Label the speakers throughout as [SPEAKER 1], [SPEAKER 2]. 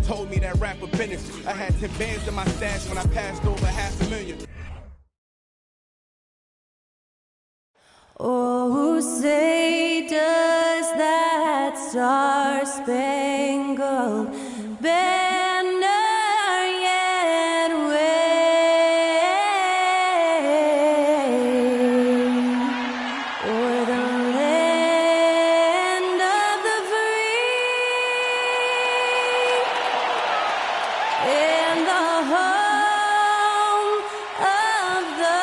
[SPEAKER 1] told me that rap would finish. I had 10 bands in my stash when I passed over $500,000.
[SPEAKER 2] Oh, say does that star-spangled banner yet wave o'er the land of the free and the home of the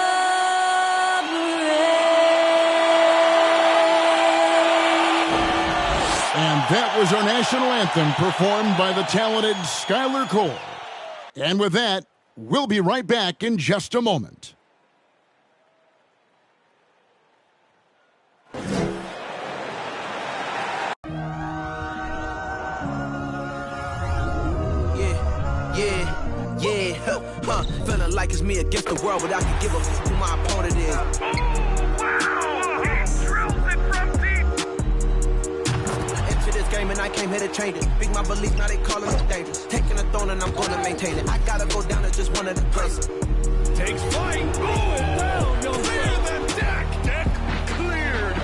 [SPEAKER 3] That was our national anthem performed by the talented Skylar Cole. And with that, we'll be right back in just a moment.
[SPEAKER 4] Feeling like it's me against the world, but I can give a fuck who my opponent is. And I came here to change it. Big my belief, now they calling me dangerous. Taking the throne and I'm gonna maintain it. I gotta go down to just one of the places.
[SPEAKER 5] Takes flight. Oh, it's down. You'll clear the deck. Deck cleared.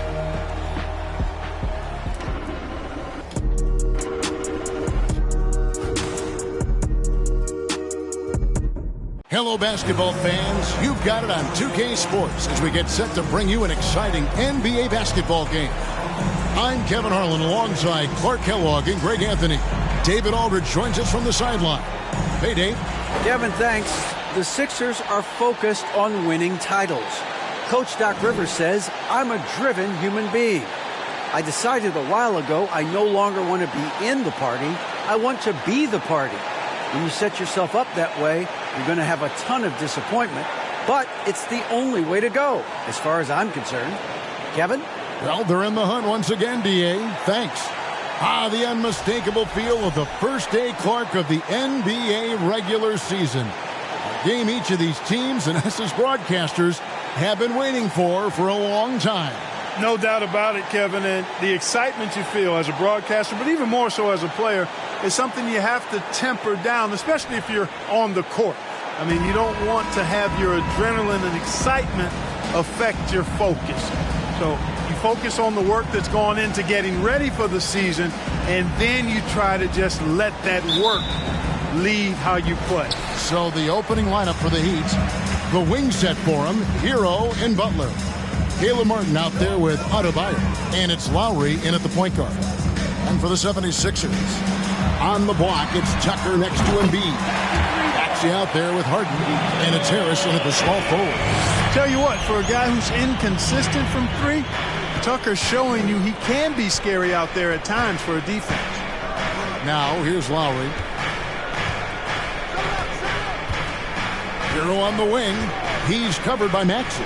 [SPEAKER 3] Hello, basketball fans. You've got it on 2K Sports as we get set to bring you an exciting NBA basketball game. I'm Kevin Harlan alongside Clark Kellogg and Greg Anthony. David Aldridge joins us from the sideline. Hey, Dave.
[SPEAKER 6] Kevin, thanks. The Sixers are focused on winning titles. Coach Doc Rivers says, I'm a driven human being. I decided a while ago I no longer want to be in the party. I want to be the party. When you set yourself up that way, you're going to have a ton of disappointment. But it's the only way to go, as far as I'm concerned. Kevin?
[SPEAKER 3] Well, they're in the hunt once again, D.A. Thanks. The unmistakable feel of the first day, Clark, of the NBA regular season. A game each of these teams and us as broadcasters have been waiting for a long time.
[SPEAKER 5] No doubt about it, Kevin, and the excitement you feel as a broadcaster, but even more so as a player, is something you have to temper down, especially if you're on the court. I mean, you don't want to have your adrenaline and excitement affect your focus. So you focus on the work that's gone into getting ready for the season, and then you try to just let that work lead how you play.
[SPEAKER 3] So the opening lineup for the Heat, the wing set for him, Hero and Butler. Caleb Martin out there with Adebayo, and it's Lowry in at the point guard. And for the 76ers, on the block, it's Tucker next to Embiid. Maxey out there with Harden, and it's Harris in at the small forward.
[SPEAKER 5] Tell you what, for a guy who's inconsistent from three, Tucker's showing you he can be scary out there at times for a defense.
[SPEAKER 3] Now, here's Lowry. Hero on the wing. He's covered by Maxey.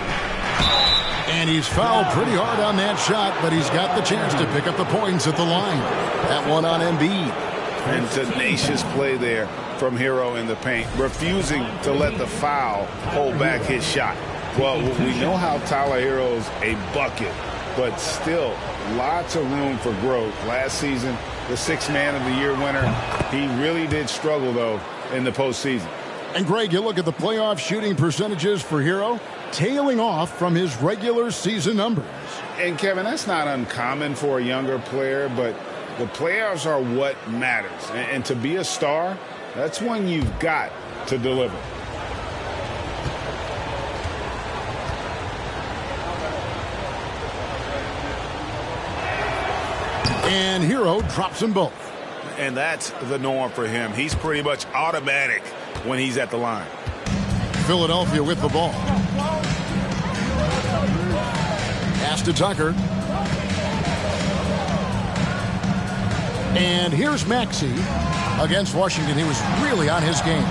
[SPEAKER 3] And he's fouled pretty hard on that shot, but he's got the chance to pick up the points at the line. That one on Embiid.
[SPEAKER 7] And tenacious play there from Hero in the paint, refusing to let the foul hold back his shot. Well, we know how Tyler Hero's a bucket, but still lots of room for growth. Last season, the Sixth Man of the Year winner, he really did struggle, though, in the postseason.
[SPEAKER 3] And, Greg, you look at the playoff shooting percentages for Hero, tailing off from his regular season numbers.
[SPEAKER 7] And, Kevin, that's not uncommon for a younger player, but the playoffs are what matters. And to be a star, that's when you've got to deliver.
[SPEAKER 3] And Hero drops them both.
[SPEAKER 7] And that's the norm for him. He's pretty much automatic when he's at the line.
[SPEAKER 3] Philadelphia with the ball. Pass to Tucker. And here's Maxey against Washington. He was really on his game.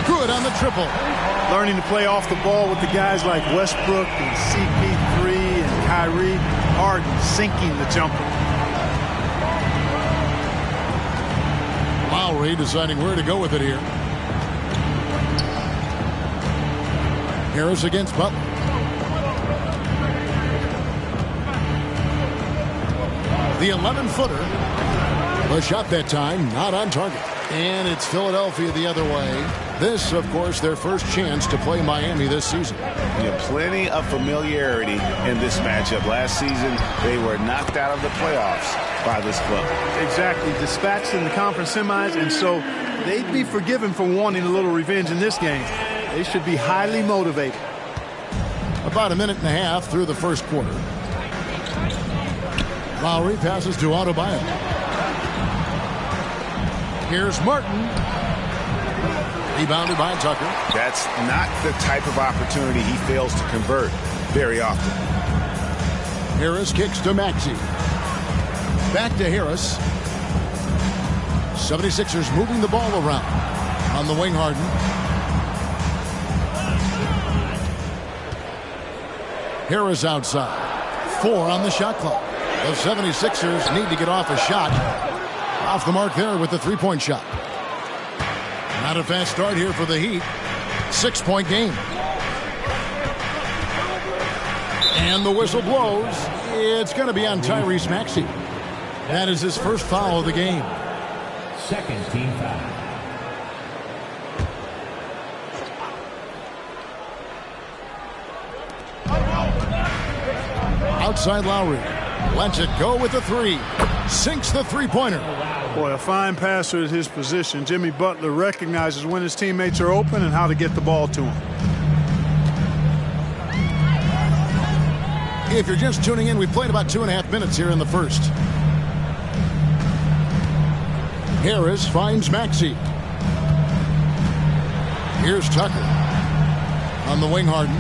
[SPEAKER 3] Good on the triple.
[SPEAKER 5] Learning to play off the ball with the guys like Westbrook and CP3 and Kyrie. Harden sinking the jumper.
[SPEAKER 3] Lowry deciding where to go with it here. Harris against Butler. The 11-footer. The shot that time not on target. And it's Philadelphia the other way. This, of course, their first chance to play Miami this season.
[SPEAKER 7] Yeah, plenty of familiarity in this matchup. Last season, they were knocked out of the playoffs by this club.
[SPEAKER 5] Exactly. Dispatched in the conference semis, and so they'd be forgiven for wanting a little revenge in this game. They should be highly motivated.
[SPEAKER 3] About a minute and a half through the first quarter. Lowry passes to Adebayo. Here's Martin. Rebounded by Tucker.
[SPEAKER 7] That's not the type of opportunity he fails to convert very often.
[SPEAKER 3] Harris kicks to Maxey. Back to Harris. 76ers moving the ball around. On the wing, Harden. Harris outside. 4 on the shot clock. The 76ers need to get off a shot. Off the mark there with the three-point shot. Not a fast start here for the Heat. 6-point game. And the whistle blows. It's going to be on Tyrese Maxey. That is his first foul of the game.
[SPEAKER 8] Second team foul.
[SPEAKER 3] Outside Lowry. Lets it go with the three. Sinks the three-pointer.
[SPEAKER 5] Boy, a fine passer at his position. Jimmy Butler recognizes when his teammates are open and how to get the ball to him.
[SPEAKER 3] If you're just tuning in, we've played about 2.5 minutes here in the first. Harris finds Maxey. Here's Tucker. On the wing, Harden.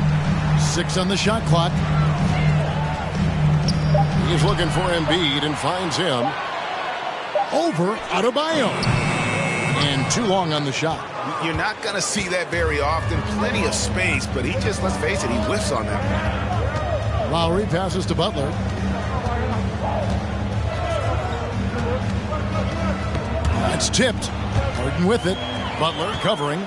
[SPEAKER 3] 6 on the shot clock. He's looking for Embiid and finds him. Over Adebayo. And too long on the shot.
[SPEAKER 7] You're not going to see that very often. Plenty of space, but he just, let's face it, he whiffs on that.
[SPEAKER 3] Lowry passes to Butler. That's tipped. Harden with it. Butler covering.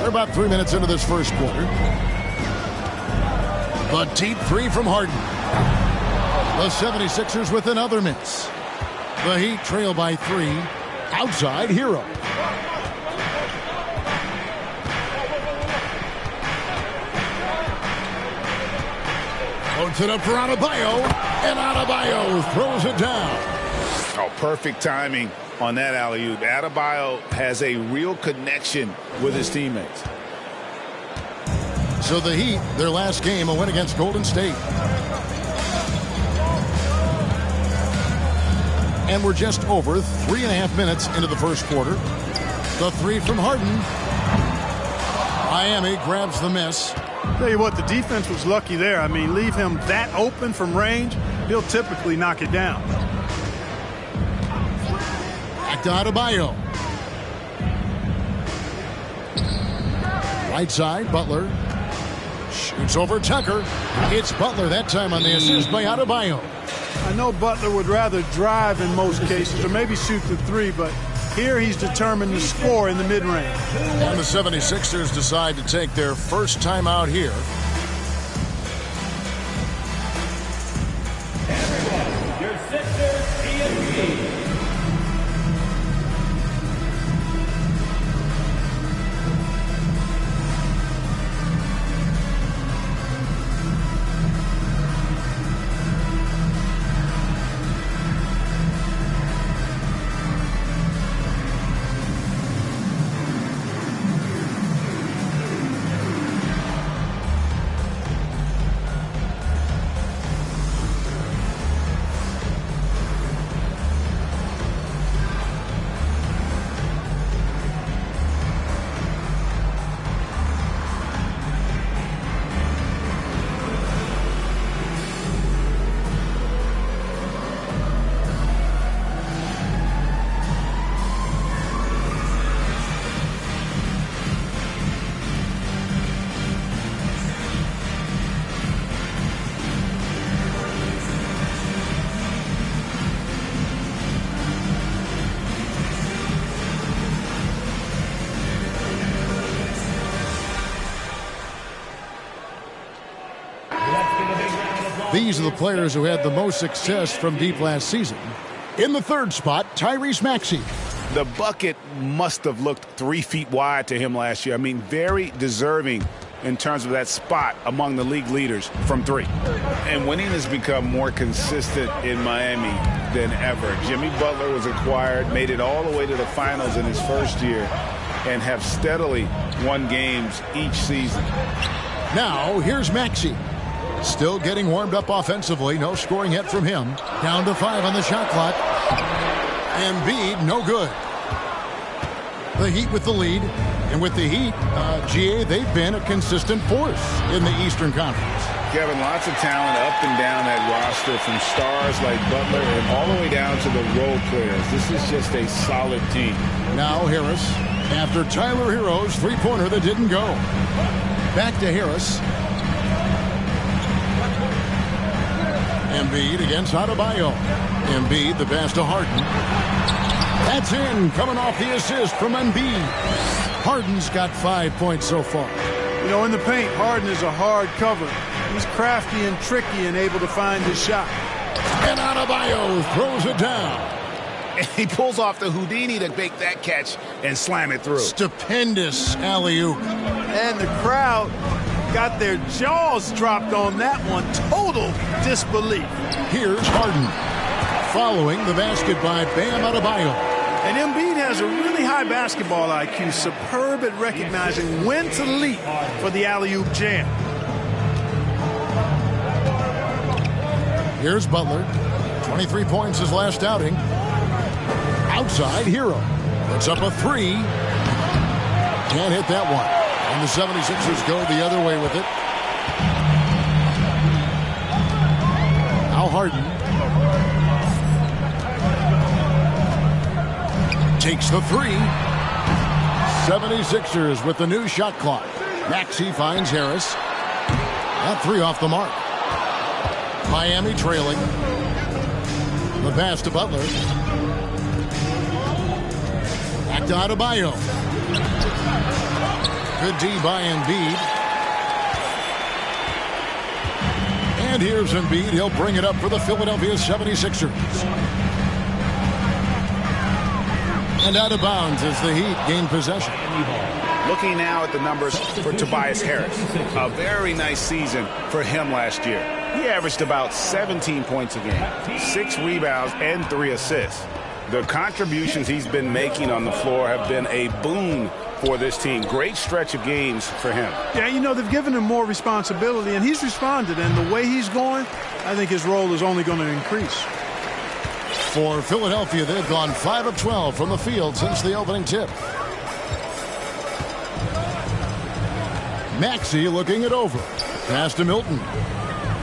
[SPEAKER 3] We're about 3 minutes into this first quarter. The deep three from Harden. The 76ers with another miss. The Heat trail by 3. Outside Hero. Puts it up for Adebayo. And Adebayo throws it down.
[SPEAKER 7] Oh, perfect timing on that alley-oop. Adebayo has a real connection with his teammates.
[SPEAKER 3] So the Heat, their last game, a win against Golden State. And we're just over 3.5 minutes into the first quarter. The three from Harden. Miami grabs the miss.
[SPEAKER 5] Tell you what, the defense was lucky there. I mean, leave him that open from range, he'll typically knock it down.
[SPEAKER 3] Back to Adebayo. Right side, Butler. Shoots over Tucker. It's Butler that time on the assist by Adebayo.
[SPEAKER 5] I know Butler would rather drive in most cases or maybe shoot the three, but here he's determined to score in the mid-range.
[SPEAKER 3] And the 76ers decide to take their first time out here.
[SPEAKER 8] Everyone, your Sixers TNT.
[SPEAKER 3] These are the players who had the most success from deep last season. In the third spot, Tyrese Maxey.
[SPEAKER 7] The bucket must have looked 3 feet wide to him last year. I mean, very deserving in terms of that spot among the league leaders from 3. And winning has become more consistent in Miami than ever. Jimmy Butler was acquired, made it all the way to the finals in his first year, and have steadily won games each season.
[SPEAKER 3] Now, here's Maxey. Still getting warmed up offensively. No scoring yet from him. Down to 5 on the shot clock. Embiid, no good. The Heat with the lead. And with the Heat, GA, they've been a consistent force in the Eastern Conference.
[SPEAKER 7] Kevin, lots of talent up and down that roster, from stars like Butler and all the way down to the role players. This is just a solid team.
[SPEAKER 3] Now Harris, after Tyler Hero's three-pointer that didn't go. Back to Harris. Embiid against Adebayo. Embiid, the pass to Harden. That's in, coming off the assist from Embiid. Harden's got 5 points so far.
[SPEAKER 5] You know, in the paint, Harden is a hard cover. He's crafty and tricky and able to find his shot.
[SPEAKER 3] And Adebayo throws it down.
[SPEAKER 7] And he pulls off the Houdini to make that catch and slam it through.
[SPEAKER 3] Stupendous alley-oop.
[SPEAKER 5] And the crowd got their jaws dropped on that one. Total disbelief.
[SPEAKER 3] Here's Harden. Following the basket by Bam Adebayo.
[SPEAKER 5] And Embiid has a really high basketball IQ. Superb at recognizing when to leap for the alley-oop jam.
[SPEAKER 3] Here's Butler. 23 points his last outing. Outside, Hero. Puts up a 3. Can't hit that one. And the 76ers go the other way with it. Now Harden. Takes the 3. 76ers with the new shot clock. Maxey finds Harris. That 3 off the mark. Miami trailing. The pass to Butler. Back to Adebayo. Good D by Embiid. And here's Embiid. He'll bring it up for the Philadelphia 76ers. And out of bounds as the Heat gain possession.
[SPEAKER 7] Looking now at the numbers for Tobias Harris. A very nice season for him last year. He averaged about 17 points a game, 6 rebounds, and 3 assists. The contributions he's been making on the floor have been a boon for this team. Great stretch of games for him.
[SPEAKER 5] Yeah, you know, they've given him more responsibility, and he's responded. And the way he's going, I think his role is only going to increase.
[SPEAKER 3] For Philadelphia, they've gone 5 of 12 from the field since the opening tip. Maxey looking it over. Pass to Milton.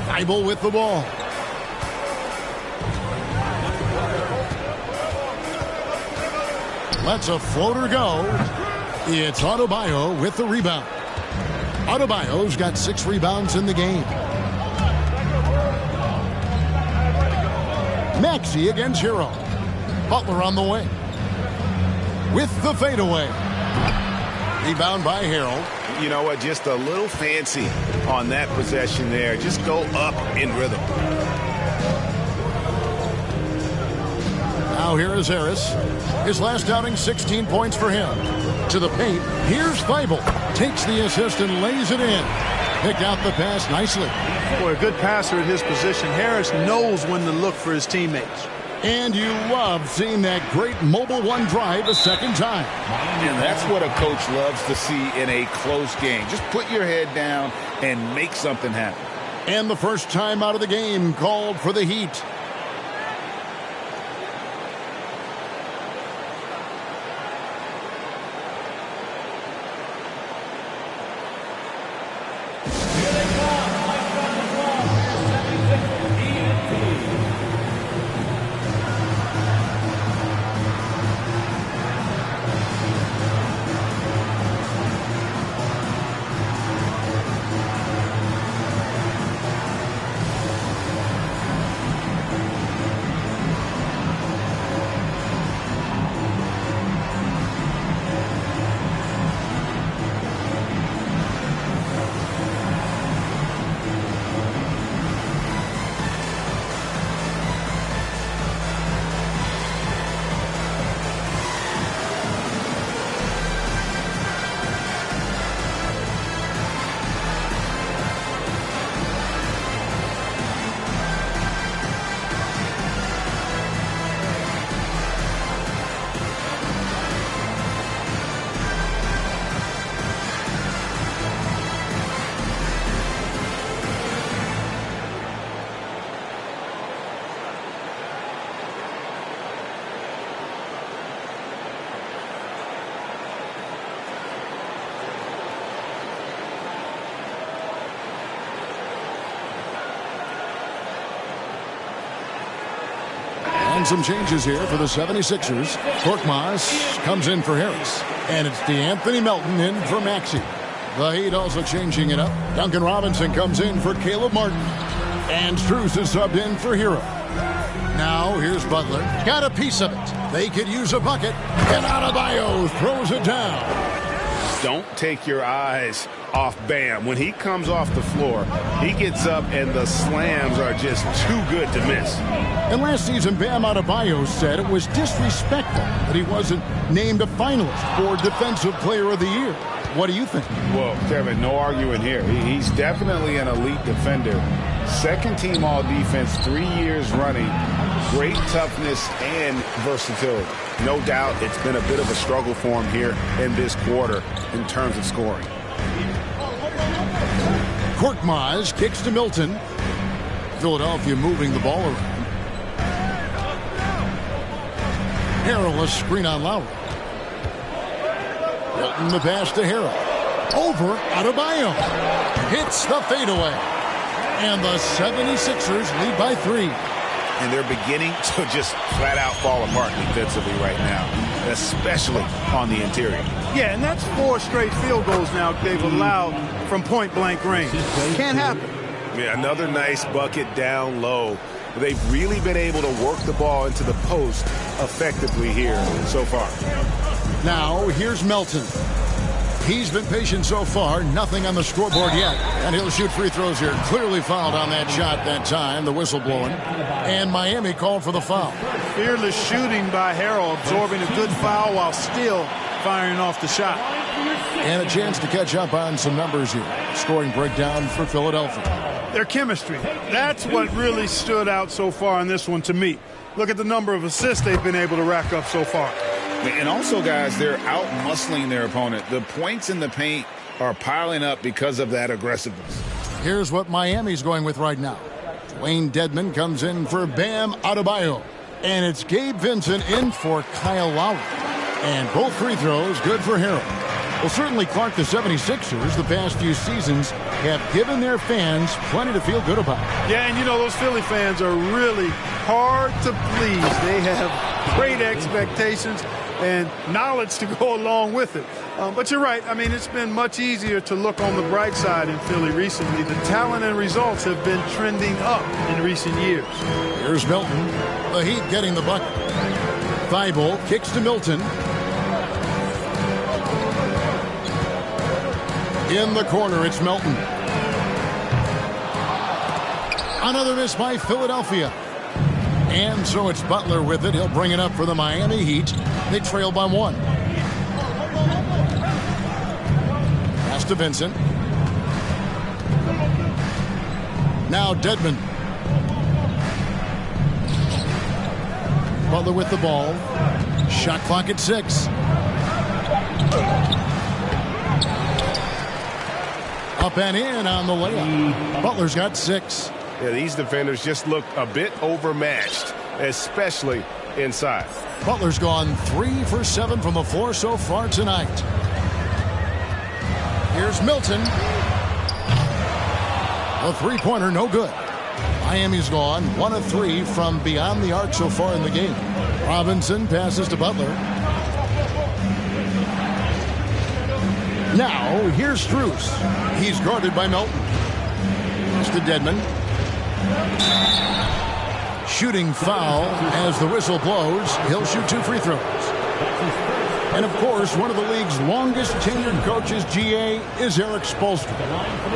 [SPEAKER 3] Thibault with the ball. Lets a floater go. It's Adebayo with the rebound. Adebayo's got 6 rebounds in the game. Maxey against Hero. Butler on the wing. With the fadeaway. Rebound by Harold.
[SPEAKER 7] You know what? Just a little fancy on that possession there. Just go up in rhythm.
[SPEAKER 3] Now here is Harris. His last outing, 16 points for him. To the paint. Here's Thibault. Takes the assist and lays it in. Picked out the pass nicely.
[SPEAKER 5] Boy, a good passer at his position. Harris knows when to look for his teammates.
[SPEAKER 3] And you love seeing that great mobile one drive a second time.
[SPEAKER 7] And that's what a coach loves to see in a close game. Just put your head down and make something happen.
[SPEAKER 3] And the first time out of the game called for the Heat. And some changes here for the 76ers. Korkmaz comes in for Harris. And it's DeAnthony Melton in for Maxey. The Heat also changing it up. Duncan Robinson comes in for Caleb Martin. And Strus is subbed in for Hero. Now here's Butler. Got a piece of it. They could use a bucket. And Adebayo throws it down.
[SPEAKER 7] Don't take your eyes off Bam. When he comes off the floor, he gets up and the slams are just too good to miss.
[SPEAKER 3] And last season, Bam Adebayo said it was disrespectful that he wasn't named a finalist for Defensive Player of the Year. What do you think?
[SPEAKER 7] Well, Kevin, no arguing here. He's definitely an elite defender. Second team all defense, 3 years running. Great toughness and versatility. No doubt it's been a bit of a struggle for him here in this quarter in terms of scoring.
[SPEAKER 3] Korkmaz kicks to Milton. Philadelphia moving the ball around. Harrell a screen on Lowry. Milton the pass to Harrell. Over Adebayo. Hits the fadeaway. And the 76ers lead by 3.
[SPEAKER 7] And they're beginning to just flat out fall apart defensively right now, especially on the interior.
[SPEAKER 5] Yeah, and that's 4 straight field goals now they've allowed from point-blank range. Can't happen.
[SPEAKER 7] Yeah, another nice bucket down low. They've really been able to work the ball into the post effectively here so far.
[SPEAKER 3] Now, here's Melton. He's been patient so far. Nothing on the scoreboard yet. And he'll shoot free throws here. Clearly fouled on that shot that time. The whistle blowing. And Miami called for the foul.
[SPEAKER 5] Fearless shooting by Harrell, absorbing a good foul while still firing off the shot.
[SPEAKER 3] And a chance to catch up on some numbers here. Scoring breakdown for Philadelphia.
[SPEAKER 5] Their chemistry. That's what really stood out so far in this one to me. Look at the number of assists they've been able to rack up so far.
[SPEAKER 7] And also, guys, they're out-muscling their opponent. The points in the paint are piling up because of that aggressiveness.
[SPEAKER 3] Here's what Miami's going with right now. Dwayne Dedmon comes in for Bam Adebayo. And it's Gabe Vincent in for Kyle Lowry. And both free throws good for Harrell. Well, certainly, Clark, the 76ers, the past few seasons, have given their fans plenty to feel good about.
[SPEAKER 5] Yeah, and you know, those Philly fans are really hard to please. They have great expectations and knowledge to go along with it. But you're right. I mean, it's been much easier to look on the bright side in Philly recently. The talent and results have been trending up in recent years.
[SPEAKER 3] Here's Milton. The Heat getting the bucket. Thibault kicks to Milton. In the corner, it's Melton. Another miss by Philadelphia. And so it's Butler with it. He'll bring it up for the Miami Heat. They trail by 1. Pass to Vincent. Now Dedmon. Butler with the ball. Shot clock at 6. Up and in on the layup. Butler's got 6.
[SPEAKER 9] Yeah, these defenders just look a bit overmatched, especially inside.
[SPEAKER 3] Butler's gone 3 for 7 from the floor so far tonight. Here's Milton. A three-pointer, no good. Miami's gone 1 of 3 from beyond the arc so far in the game. Robinson passes to Butler. Now, here's Strus. He's guarded by Melton. Pass to Dedmon. Shooting foul as the whistle blows. He'll shoot 2 free throws. And, of course, one of the league's longest tenured coaches, GA, is Eric Spoelstra.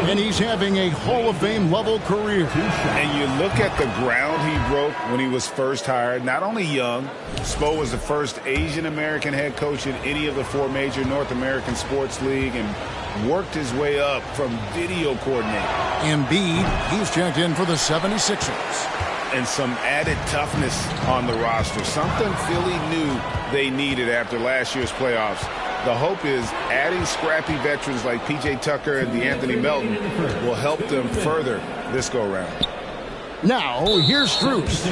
[SPEAKER 3] And he's having a Hall of Fame level career.
[SPEAKER 7] And you look at the ground he broke when he was first hired. Not only young, Spo was the first Asian American head coach in any of the 4 major North American sports league and worked his way up from video coordinator.
[SPEAKER 3] Embiid, he's checked in for the 76ers.
[SPEAKER 7] And some added toughness on the roster. Something Philly knew they needed after last year's playoffs. The hope is adding scrappy veterans like P.J. Tucker and DeAnthony Melton will help them further this go-round.
[SPEAKER 3] Now, here's Strus.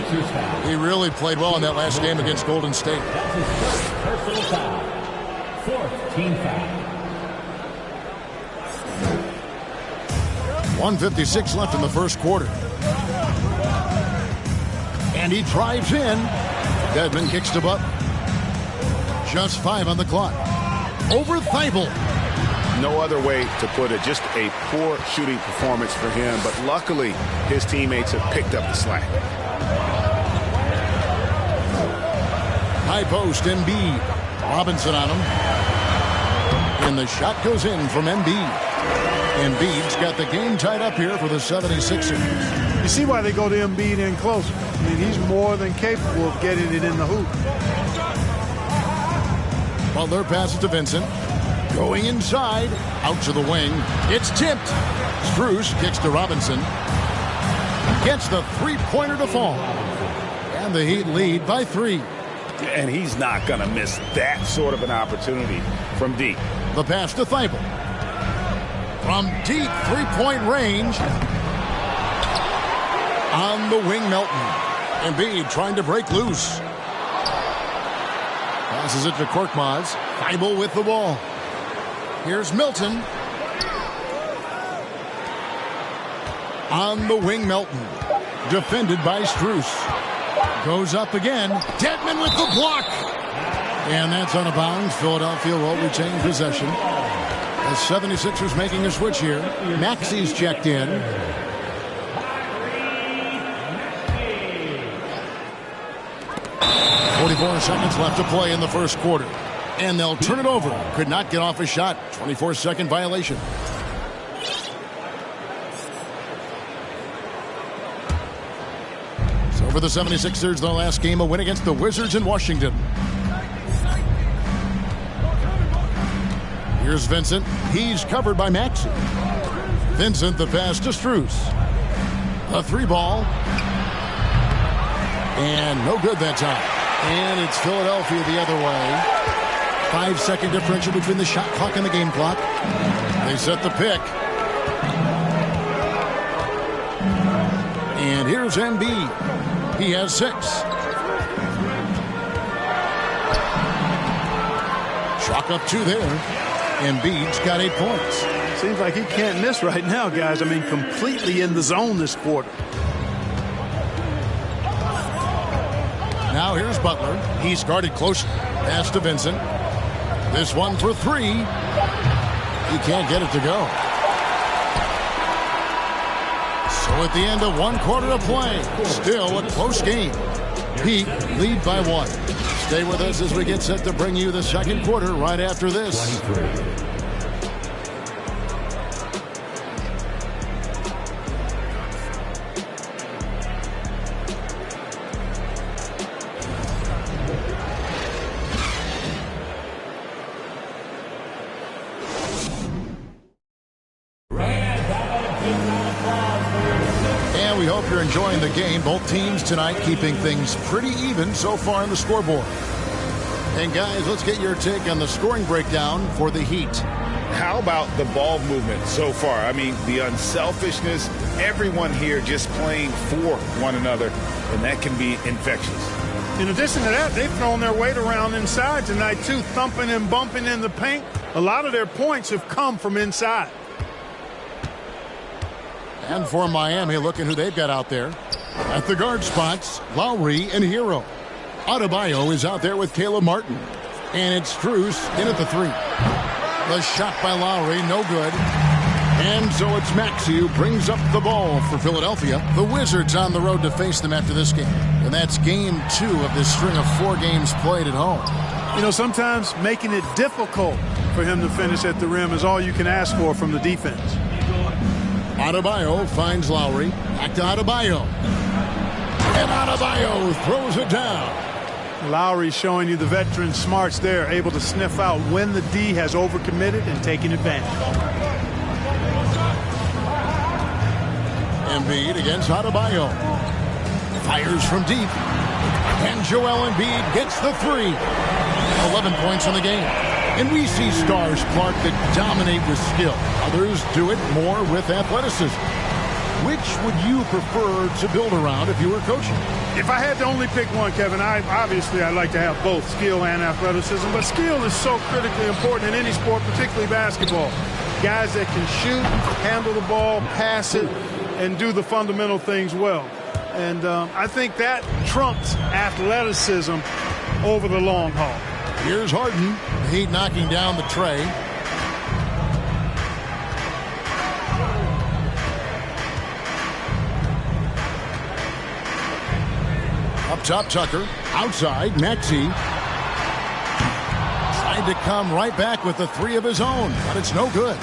[SPEAKER 3] He really played well in that last game against Golden State.
[SPEAKER 8] Personal foul. 4th team foul.
[SPEAKER 3] 1:56 left in the first quarter. And he drives in. Dedmon kicks to Butler. Just 5 on the clock. Over Thibault.
[SPEAKER 7] No other way to put it. Just a poor shooting performance for him. But luckily, his teammates have picked up the slack.
[SPEAKER 3] High post, Embiid. Robinson on him. And the shot goes in from Embiid. Embiid's got the game tied up here for the 76ers.
[SPEAKER 5] You see why they go to Embiid in closer. I mean, he's more than capable of getting it in the hoop.
[SPEAKER 3] Butler passes to Vincent. Going inside. Out to the wing. It's tipped. Strus kicks to Robinson. Gets the three-pointer to fall. And the Heat lead by 3.
[SPEAKER 7] And he's not going to miss that sort of an opportunity from deep.
[SPEAKER 3] The pass to Thibault. From deep three-point range. On the wing, Melton. Embiid trying to break loose. Passes it to Korkmaz. Thibault with the ball. Here's Milton. On the wing, Melton. Defended by Strus. Goes up again. Dedmon with the block. And that's on a bounds. Philadelphia will retain possession. The 76ers making a switch here. Maxey's checked in. .44 seconds left to play in the first quarter. And they'll turn it over. Could not get off a shot. 24-second violation. So for the 76ers, their last game, a win against the Wizards in Washington. Here's Vincent. He's covered by Maxey. Vincent, the pass to Strus. A 3-ball. And no good that time. And it's Philadelphia the other way. 5-second differential between the shot clock and the game clock. They set the pick. And here's Embiid. He has 6. Chalk up 2 there. Embiid's got 8 points.
[SPEAKER 5] Seems like he can't miss right now, guys. I mean, completely in the zone this quarter.
[SPEAKER 3] Now here's Butler. He's guarded closely. Pass to Vincent. This one for 3. He can't get it to go. So at the end of 1 quarter of play, still a close game. Heat lead by 1. Stay with us as we get set to bring you the second quarter right after this.
[SPEAKER 8] 23.
[SPEAKER 3] And we hope you're enjoying the game. Both teams tonight keeping things pretty even so far on the scoreboard. And guys, let's get your take on the scoring breakdown for the Heat.
[SPEAKER 7] How about the ball movement so far? I mean, the unselfishness, everyone here just playing for one another, and that can be infectious.
[SPEAKER 5] In addition to that, they've thrown their weight around inside tonight, too, thumping and bumping in the paint. A lot of their points have come from inside.
[SPEAKER 3] And for Miami, looking who they've got out there. At the guard spots, Lowry and Hero. Adebayo is out there with Caleb Martin. And it's Strus in at the 3. The shot by Lowry, no good. And so it's Maxey who brings up the ball for Philadelphia. The Wizards on the road to face them after this game. And that's game 2 of this string of 4 games played at home.
[SPEAKER 5] You know, sometimes making it difficult for him to finish at the rim is all you can ask for from the defense.
[SPEAKER 3] Adebayo finds Lowry. Back to Adebayo. And Adebayo throws it down.
[SPEAKER 5] Lowry showing you the veteran smarts there, able to sniff out when the D has overcommitted and taking advantage.
[SPEAKER 3] Embiid against Adebayo. Fires from deep. And Joel Embiid gets the 3. 11 points in the game. And we see stars, Clark, that dominate with skill. Others do it more with athleticism. Which would you prefer to build around if you were coaching?
[SPEAKER 5] If I had to only pick one, Kevin, I'd like to have both skill and athleticism. But skill is so critically important in any sport, particularly basketball. Guys that can shoot, handle the ball, pass it, and do the fundamental things well. And I think that trumps athleticism over the long haul.
[SPEAKER 3] Here's Harden. The Heat knocking down the tray. Up top, Tucker. Outside, Maxey. Tried to come right back with the three of his own, but it's no good.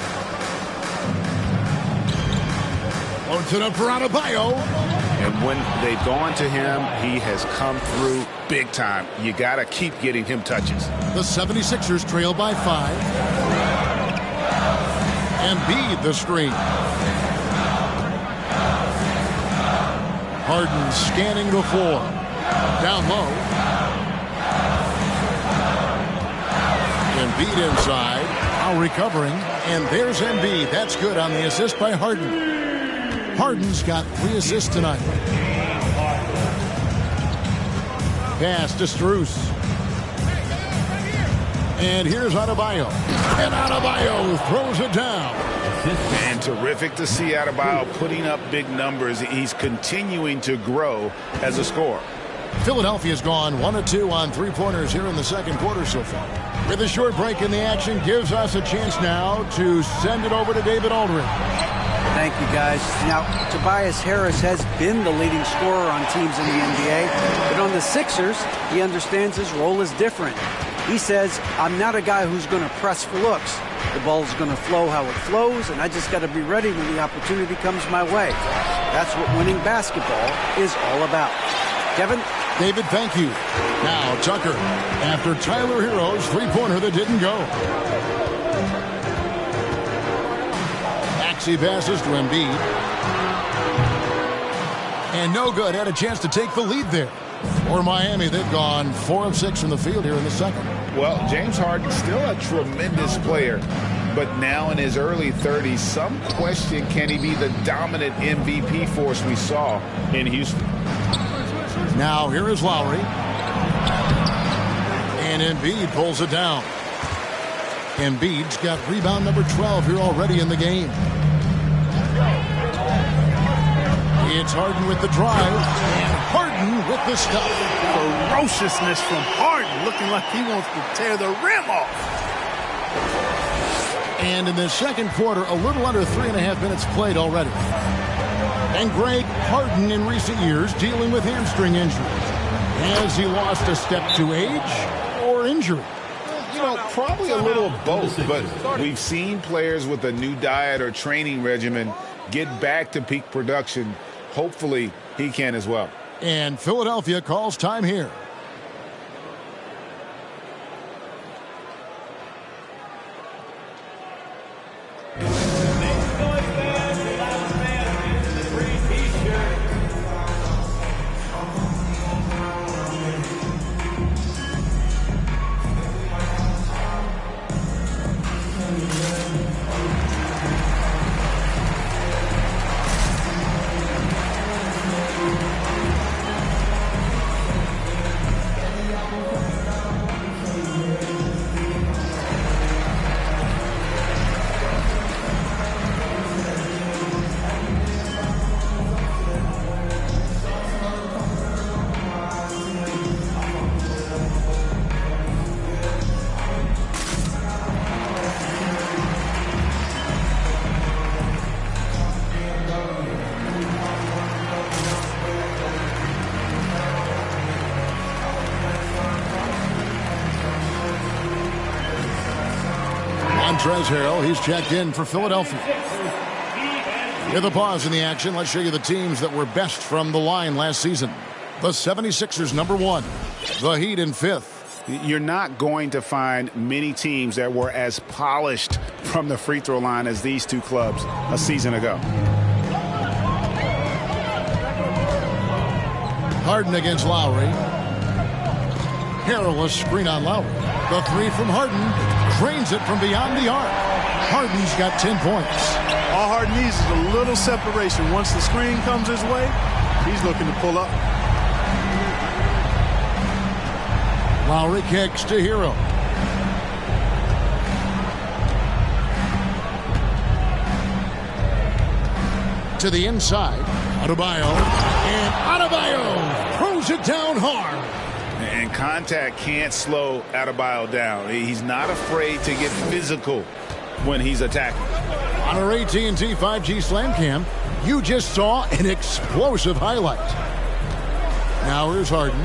[SPEAKER 3] Loads it up for Adebayo.
[SPEAKER 7] And when they've gone to him, he has come through big time. You got to keep getting him touches.
[SPEAKER 3] The 76ers trail by 5. Embiid the screen. Harden scanning the floor. Down low. Embiid inside. Now recovering. And there's Embiid. That's good on the assist by Harden. Harden's got 3 assists tonight. Pass to Strus. And here's Adebayo. And Adebayo throws it down.
[SPEAKER 7] And terrific to see Adebayo putting up big numbers. He's continuing to grow as a scorer.
[SPEAKER 3] Philadelphia's gone 1 of 2 on 3-pointers here in the second quarter so far. With a short break in the action, gives us a chance now to send it over to David Aldridge.
[SPEAKER 6] Thank you, guys. Now, Tobias Harris has been the leading scorer on teams in the NBA, but on the Sixers, he understands his role is different. He says, I'm not a guy who's going to press for looks. The ball's going to flow how it flows, and I just got to be ready when the opportunity comes my way. That's what winning basketball is all about. Kevin?
[SPEAKER 3] David, thank you. Now, Tucker, after Tyler Hero's 3-pointer that didn't go. Maxey passes to Embiid. And no good. Had a chance to take the lead there. For Miami, they've gone 4 of 6 from the field here in the second.
[SPEAKER 7] Well, James Harden still a tremendous player, but now in his early 30s, some question, can he be the dominant MVP force we saw in Houston?
[SPEAKER 3] Now here is Lowry. And Embiid pulls it down. Embiid's got rebound number 12 here already in the game. It's Harden with the drive, and Harden with the stop.
[SPEAKER 5] Ferociousness from Harden, looking like he wants to tear the rim off.
[SPEAKER 3] And in the second quarter, a little under 3.5 minutes played already. And Greg, Harden in recent years dealing with hamstring injuries. Has he lost a step to age or injury?
[SPEAKER 7] You know, probably a little of both, but we've seen players with a new diet or training regimen get back to peak production. Hopefully, he can as well.
[SPEAKER 3] And Philadelphia calls time here. Montrezl Harrell, he's checked in for Philadelphia. With a pause in the action, let's show you the teams that were best from the line last season. The 76ers, number 1. The Heat in 5th.
[SPEAKER 7] You're not going to find many teams that were as polished from the free throw line as these two clubs a season ago.
[SPEAKER 3] Harden against Lowry. Harrell, a screen on Lowry. The 3 from Harden. Drains it from beyond the arc. Harden's got 10 points.
[SPEAKER 5] All Harden needs is a little separation. Once the screen comes his way, he's looking to pull up.
[SPEAKER 3] Lowry kicks to Hero. To the inside. Adebayo. And Adebayo throws it down hard.
[SPEAKER 7] And contact can't slow Adebayo down. He's not afraid to get physical when he's attacking.
[SPEAKER 3] On our AT&T 5G Slam Cam, you just saw an explosive highlight. Now here's Harden.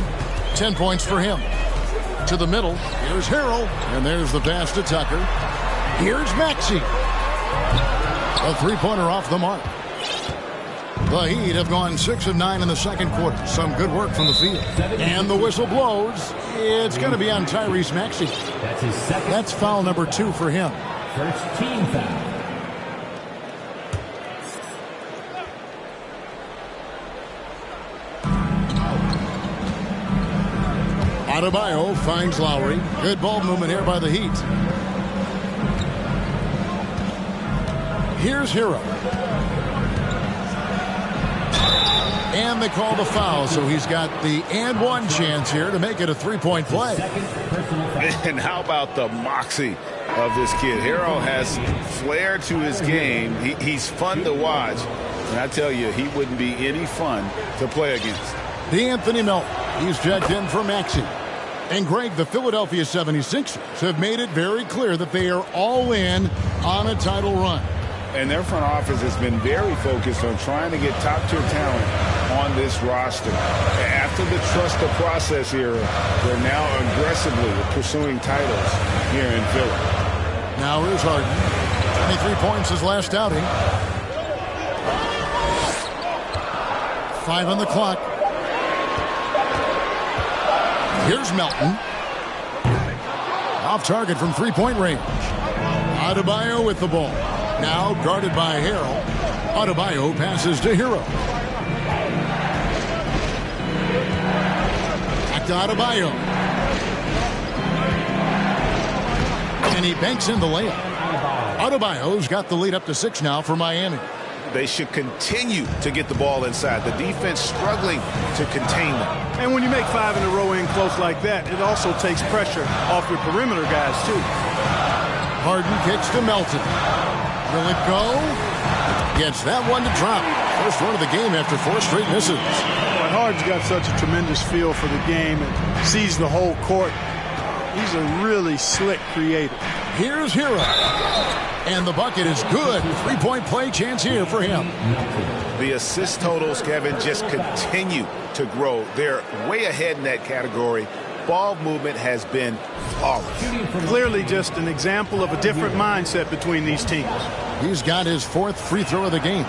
[SPEAKER 3] 10 points for him. To the middle. Here's Harrell. And there's the pass to Tucker. Here's Maxey. A three-pointer off the mark. The Heat have gone 6 of 9 in the second quarter. Some good work from the field. And the whistle blows. It's going to be on Tyrese Maxey.
[SPEAKER 8] That's his second.
[SPEAKER 3] That's foul number 2 for him.
[SPEAKER 8] First team foul.
[SPEAKER 3] Adebayo finds Lowry. Good ball movement here by the Heat. Here's Hero. And they call the foul, so he's got the and one chance here to make it a three-point play.
[SPEAKER 7] And how about the moxie of this kid? Hero has flair to his game. He's fun to watch. And I tell you, he wouldn't be any fun to play against.
[SPEAKER 3] D'Anthony Melton. He's checked in for Maxey. And Greg, the Philadelphia 76ers have made it very clear that they are all in on a title run.
[SPEAKER 7] And their front office has been very focused on trying to get top-tier talent on this roster. After the trust the process era, they're now aggressively pursuing titles here in Philly.
[SPEAKER 3] Now here's Harden. 23 points his last outing. 5 on the clock. Here's Melton. Off target from three-point range. Adebayo with the ball. Now guarded by Harrell. Adebayo passes to Hero. Back to Adebayo. And he banks in the layup. Adebayo's got the lead up to 6 now for Miami.
[SPEAKER 7] They should continue to get the ball inside. The defense struggling to contain them.
[SPEAKER 5] And when you make 5 in a row in close like that, it also takes pressure off your perimeter guys, too.
[SPEAKER 3] Harden kicks to Melton. Will it go? Gets that one to drop. First one of the game after 4 straight misses.
[SPEAKER 5] But Harden's got such a tremendous feel for the game and sees the whole court. He's a really slick creator.
[SPEAKER 3] Here's Hero. And the bucket is good. 3-point play chance here for him.
[SPEAKER 7] The assist totals, Kevin, just continue to grow. They're way ahead in that category. Ball movement has been flawless.
[SPEAKER 5] Clearly just an example of a different mindset between these teams.
[SPEAKER 3] He's got his 4th free throw of the game.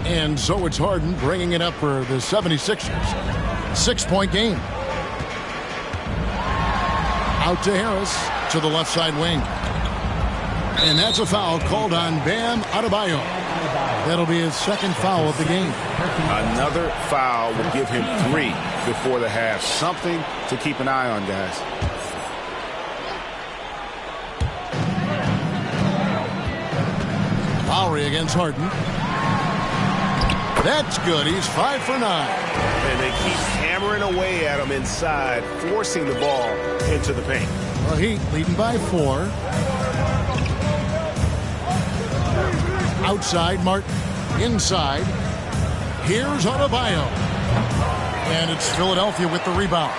[SPEAKER 3] And so it's Harden bringing it up for the 76ers. 6-point game. Out to Harris to the left side wing. And that's a foul called on Bam Adebayo. That'll be his 2nd foul of the game.
[SPEAKER 7] Another foul will give him 3 before the half. Something to keep an eye on, guys.
[SPEAKER 3] Lowry against Harden. That's good. He's 5 for 9.
[SPEAKER 9] And they keep hammering away at him inside, forcing the ball into the paint.
[SPEAKER 3] The Heat leading by 4. Outside, Martin. Inside. Here's Adebayo. And it's Philadelphia with the rebound.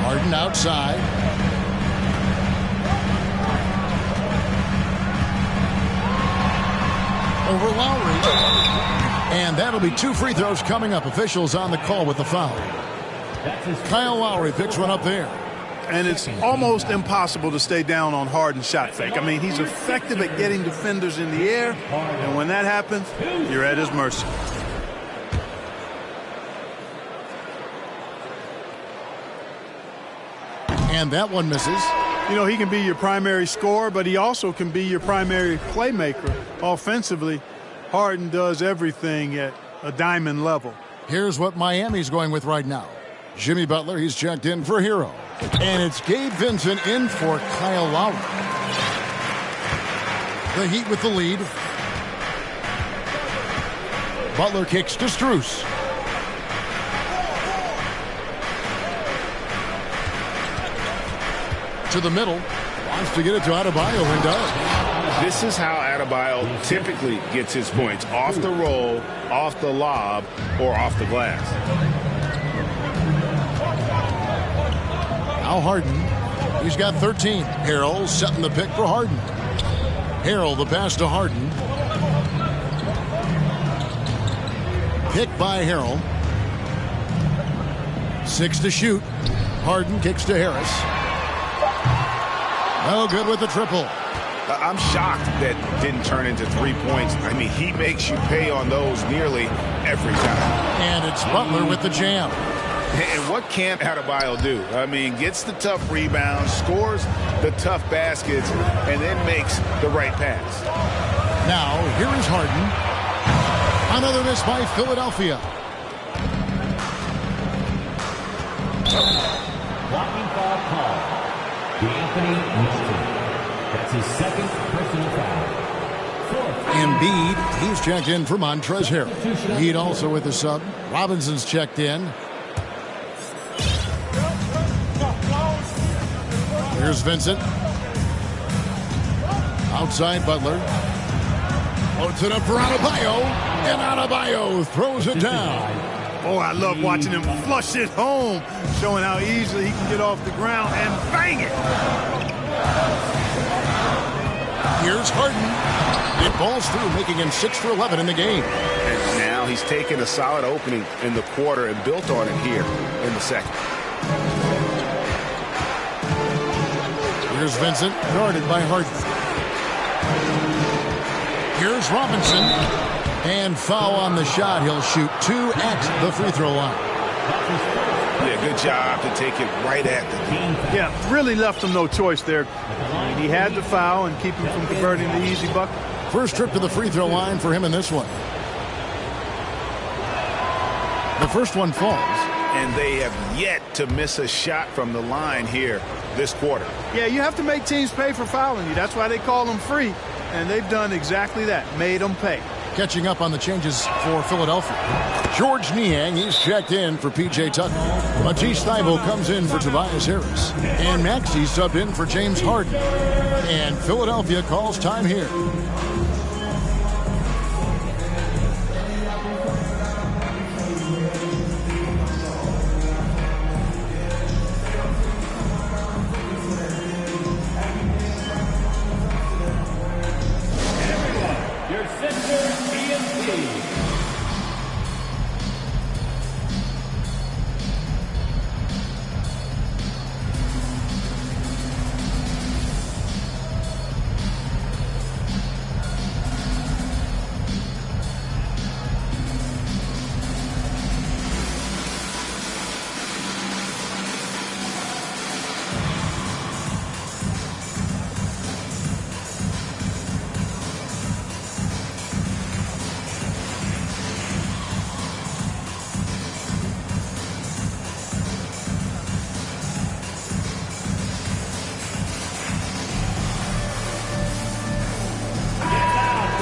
[SPEAKER 3] Harden outside. Over Lowry. And that'll be 2 free throws coming up. Officials on the call with the foul. Kyle Lowry picks one up there.
[SPEAKER 5] And it's almost impossible to stay down on Harden's shot fake. I mean, he's effective at getting defenders in the air. And when that happens, you're at his mercy.
[SPEAKER 3] And that one misses.
[SPEAKER 5] You know, he can be your primary scorer, but he also can be your primary playmaker. Offensively, Harden does everything at a diamond level.
[SPEAKER 3] Here's what Miami's going with right now. Jimmy Butler, he's checked in for Hero. And it's Gabe Vincent in for Kyle Lowry. The Heat with the lead. Butler kicks to Strus. To the middle. Wants to get it to Adebayo and does.
[SPEAKER 7] This is how Adebayo typically gets his points. Off the roll, off the lob, or off the glass.
[SPEAKER 3] Now Harden. He's got 13. Harrell setting the pick for Harden. Harrell the pass to Harden. Pick by Harrell. 6 to shoot. Harden kicks to Harris. No good with the triple.
[SPEAKER 7] I'm shocked that didn't turn into 3 points. I mean, he makes you pay on those nearly every time.
[SPEAKER 3] And it's Butler with the jam.
[SPEAKER 7] And what can't Adebayo do? I mean, gets the tough rebounds, scores the tough baskets, and then makes the right pass.
[SPEAKER 3] Now, here is Harden. Another miss by Philadelphia.
[SPEAKER 8] Blocking foul call. D'Anthony Melton. That's his second personal foul.
[SPEAKER 3] Embiid, he's checked in for Montrezl Harrell. Heat also with the sub. Robinson's checked in. Here's Vincent. Outside Butler. Loads it up for Adebayo. And Adebayo throws it down.
[SPEAKER 5] Oh, I love watching him flush it home, showing how easily he can get off the ground and bang it.
[SPEAKER 3] Here's Harden. It falls through, making him 6 for 11 in the game.
[SPEAKER 7] And now he's taken a solid opening in the quarter and built on it here in the second.
[SPEAKER 3] Here's Vincent, guarded by Harden. Here's Robinson. And foul on the shot. He'll shoot 2 at the free throw line.
[SPEAKER 7] Yeah, good job to take it right at the team.
[SPEAKER 5] Yeah, really left him no choice there. He had the foul and keep him from converting the easy bucket.
[SPEAKER 3] First trip to the free throw line for him in this one. The first one falls.
[SPEAKER 7] And they have yet to miss a shot from the line here this quarter.
[SPEAKER 5] Yeah, you have to make teams pay for fouling you. That's why they call them free. And they've done exactly that, made them pay.
[SPEAKER 3] Catching up on the changes for Philadelphia. George Niang, he's checked in for P.J. Tucker. Matisse Thybulle comes in for Tobias Harris. And Maxey subbed in for James Harden. And Philadelphia calls time here.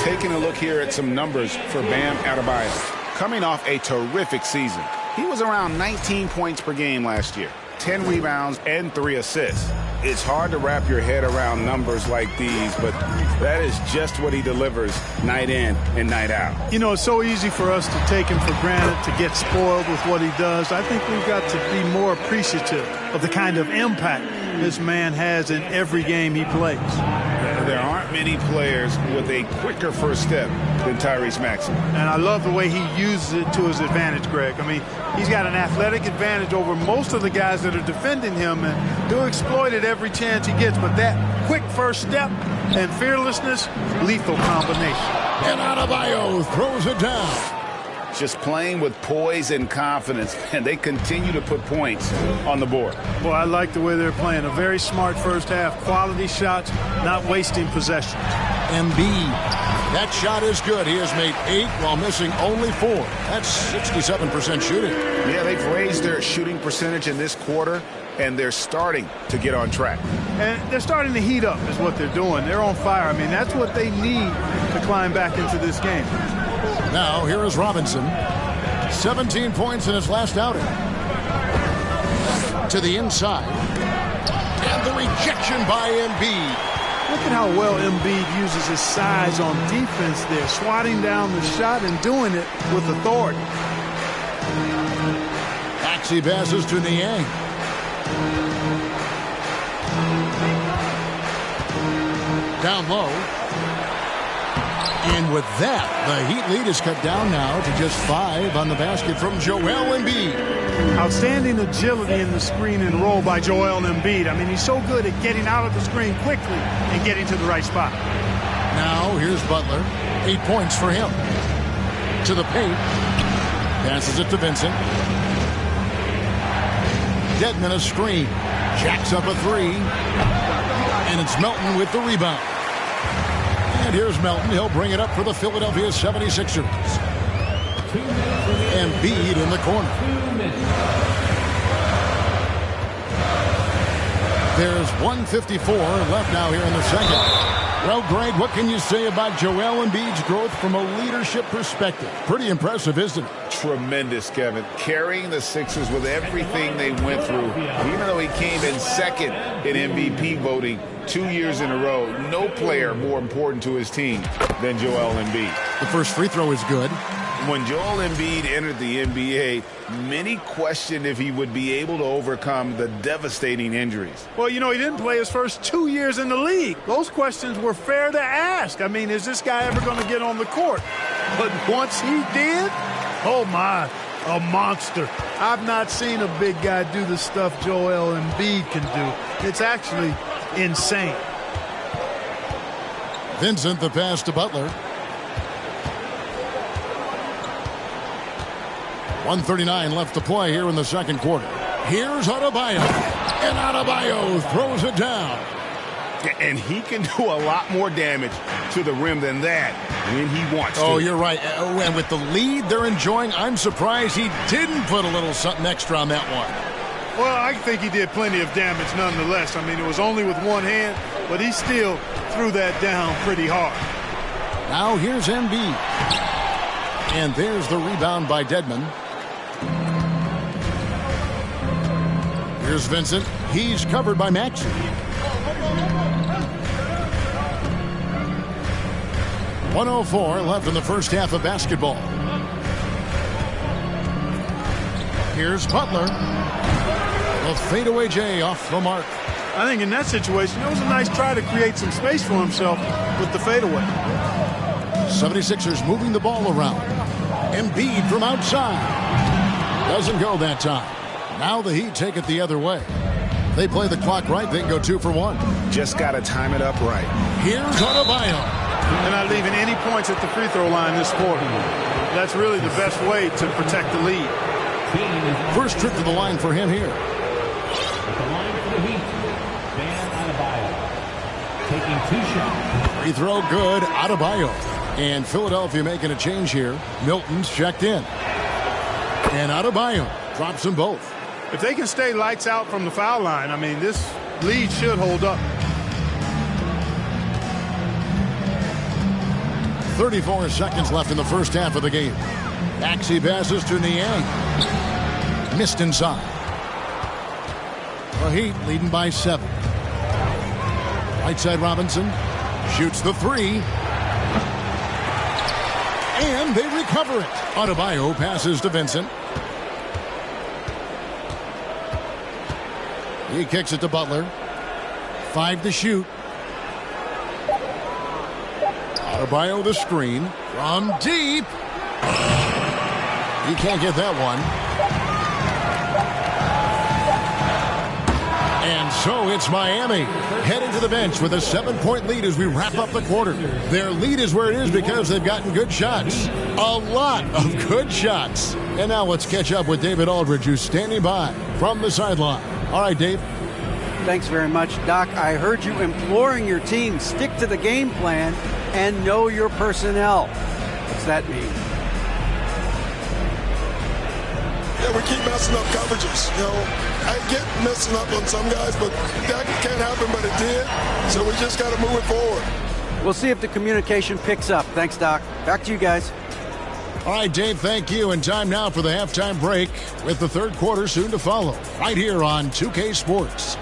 [SPEAKER 7] Taking a look here at some numbers for Bam Adebayo. Coming off a terrific season. He was around 19 points per game last year, 10 rebounds, and 3 assists. It's hard to wrap your head around numbers like these, but that is just what he delivers night in and night out.
[SPEAKER 5] You know, it's so easy for us to take him for granted, to get spoiled with what he does. I think we've got to be more appreciative of the kind of impact this man has in every game he plays.
[SPEAKER 7] There aren't many players with a quicker first step than Tyrese Maxey.
[SPEAKER 5] And I love the way he uses it to his advantage, Greg. I mean, he's got an athletic advantage over most of the guys that are defending him, and he'll exploit it every chance he gets. But that quick first step and fearlessness, lethal combination.
[SPEAKER 3] And Adebayo throws it down.
[SPEAKER 7] Just playing with poise and confidence, and they continue to put points on the board.
[SPEAKER 5] Well, I like the way they're playing. A very smart first half. Quality shots, not wasting possession.
[SPEAKER 3] Embiid. That shot is good. He has made 8 while missing only 4. That's 67% shooting.
[SPEAKER 7] Yeah, they've raised their shooting percentage in this quarter, and they're starting to get on track.
[SPEAKER 5] And they're starting to heat up is what they're doing. They're on fire. I mean, that's what they need to climb back into this game.
[SPEAKER 3] Now, here is Robinson. 17 points in his last outing. To the inside. And the rejection by Embiid.
[SPEAKER 5] Look at how well Embiid uses his size on defense there, swatting down the shot and doing it with authority.
[SPEAKER 3] Maxey passes to Niang. Down low. And with that, the Heat lead is cut down now to just 5 on the basket from Joel Embiid.
[SPEAKER 5] Outstanding agility in the screen and roll by Joel Embiid. I mean, he's so good at getting out of the screen quickly and getting to the right spot.
[SPEAKER 3] Now, here's Butler. 8 points for him. To the paint. Passes it to Vincent. Dedmon a screen. Jacks up a 3. And it's Melton with the rebound. And here's Melton. He'll bring it up for the Philadelphia 76ers. Embiid in the corner. There's 1:54 left now here in the second. Well, Greg, what can you say about Joel Embiid's growth from a leadership perspective? Pretty impressive, isn't it?
[SPEAKER 7] Tremendous, Kevin. Carrying the Sixers with everything they went through. Even though he came in second in MVP voting 2 years in a row, no player more important to his team than Joel Embiid.
[SPEAKER 3] The first free throw is good.
[SPEAKER 7] When Joel Embiid entered the NBA, many questioned if he would be able to overcome the devastating injuries.
[SPEAKER 5] Well, you know, he didn't play his first 2 years in the league. Those questions were fair to ask. I mean, is this guy ever going to get on the court? But once he did, oh my, a monster. I've not seen a big guy do the stuff Joel Embiid can do. It's actually insane.
[SPEAKER 3] Vincent, the pass to Butler. 1:39 left to play here in the second quarter. Here's Adebayo. And Adebayo throws it down.
[SPEAKER 7] And he can do a lot more damage to the rim than that when he wants to.
[SPEAKER 3] Oh, you're right. And with the lead they're enjoying, I'm surprised he didn't put a little something extra on that one.
[SPEAKER 5] Well, I think he did plenty of damage nonetheless. I mean, it was only with one hand, but he still threw that down pretty hard.
[SPEAKER 3] Now here's Embiid. And there's the rebound by Dedmon. Here's Vincent. He's covered by Maxey. .104 left in the first half of basketball. Here's Butler. The fadeaway J off the mark.
[SPEAKER 5] I think in that situation, it was a nice try to create some space for himself with the fadeaway.
[SPEAKER 3] 76ers moving the ball around. Embiid from outside. Doesn't go that time. Now the Heat take it the other way. They play the clock right, they can go 2 for 1.
[SPEAKER 7] Just got to time it up right.
[SPEAKER 3] Here's Adebayo.
[SPEAKER 5] They're not leaving any points at the free throw line this quarter. That's really the best way to protect the lead.
[SPEAKER 3] First trip to the line for him here.
[SPEAKER 8] At the line for the Heat, Bam Adebayo. Taking 2 shots.
[SPEAKER 3] Free throw good, Adebayo. And Philadelphia making a change here. Milton's checked in. And Adebayo drops them both.
[SPEAKER 5] If they can stay lights out from the foul line, I mean, this lead should hold up.
[SPEAKER 3] 34 seconds left in the first half of the game. Maxey passes to Niang. Missed inside. The Heat leading by 7. Right side Robinson shoots the 3. And they recover it. Adebayo passes to Vincent. He kicks it to Butler. 5 to shoot. Adebayo the screen from deep. He can't get that one. And so it's Miami heading to the bench with a 7-point lead as we wrap up the quarter. Their lead is where it is because they've gotten good shots. A lot of good shots. And now let's catch up with David Aldridge, who's standing by from the sideline. All right, Dave.
[SPEAKER 6] Thanks very much, Doc. I heard you imploring your team, stick to the game plan and know your personnel. What's that mean?
[SPEAKER 10] Yeah, we keep messing up coverages. You know, I get messing up on some guys, but that can't happen, but it did. So we just got to move it forward.
[SPEAKER 6] We'll see if the communication picks up. Thanks, Doc. Back to you guys.
[SPEAKER 3] All right, Dave, thank you. And time now for the halftime break with the third quarter soon to follow right here on 2K Sports.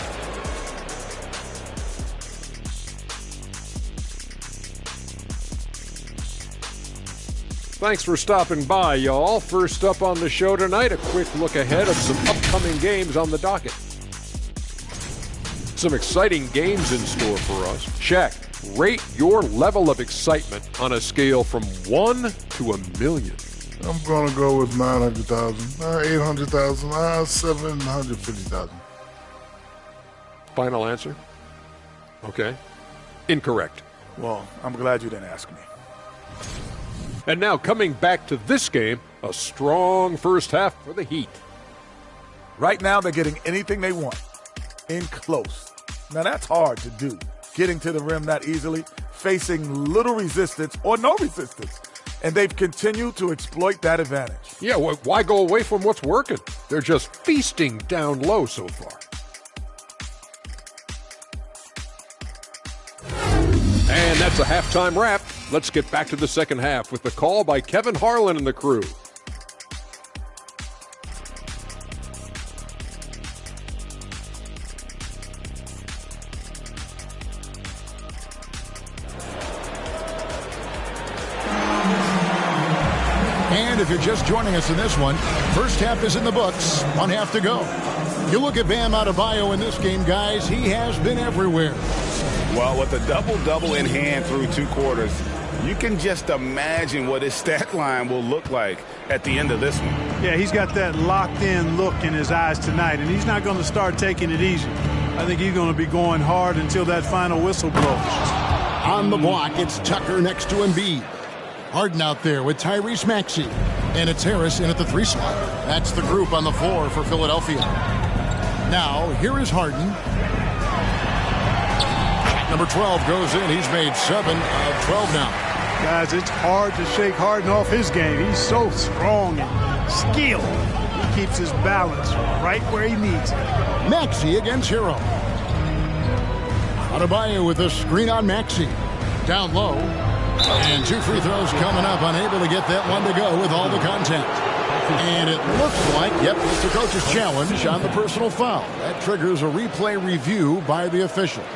[SPEAKER 11] Thanks for stopping by, y'all. First up on the show tonight, a quick look ahead of some upcoming games on the docket. Some exciting games in store for us. Shaq, rate your level of excitement on a scale from 1 to 1,000,000.
[SPEAKER 12] I'm going to go with 900,000, 800,000, 750,000.
[SPEAKER 11] Final answer? Okay. Incorrect.
[SPEAKER 13] Well, I'm glad you didn't ask me.
[SPEAKER 11] And now coming back to this game, a strong first half for the Heat.
[SPEAKER 13] Right now, they're getting anything they want. In close. Now, that's hard to do. Getting to the rim that easily, facing little resistance or no resistance. And they've continued to exploit that advantage.
[SPEAKER 11] Yeah, why go away from what's working? They're just feasting down low so far. And that's a halftime wrap. Let's get back to the second half with the call by Kevin Harlan and the crew.
[SPEAKER 3] And if you're just joining us in this one, first half is in the books, one half to go. You look at Bam Adebayo in this game, guys, he has been everywhere.
[SPEAKER 7] Well, with a double-double in hand through 2 quarters, you can just imagine what his stat line will look like at the end of this one.
[SPEAKER 5] Yeah, he's got that locked-in look in his eyes tonight, and he's not going to start taking it easy. I think he's going to be going hard until that final whistle blows.
[SPEAKER 3] On the block, it's Tucker next to Embiid. Harden out there with Tyrese Maxey. And it's Harris in at the 3 slot. That's the group on the floor for Philadelphia. Now, here is Harden. Number 12 goes in. He's made 7 of 12 now.
[SPEAKER 5] Guys, it's hard to shake Harden off his game. He's so strong and skilled. He keeps his balance right where he needs it.
[SPEAKER 3] Maxey against Hero. Adebayo with a screen on Maxey. Down low. And 2 free throws coming up. Unable to get that one to go with all the contact. And it looks like, yep, it's the coach's challenge on the personal foul. That triggers a replay review by the officials.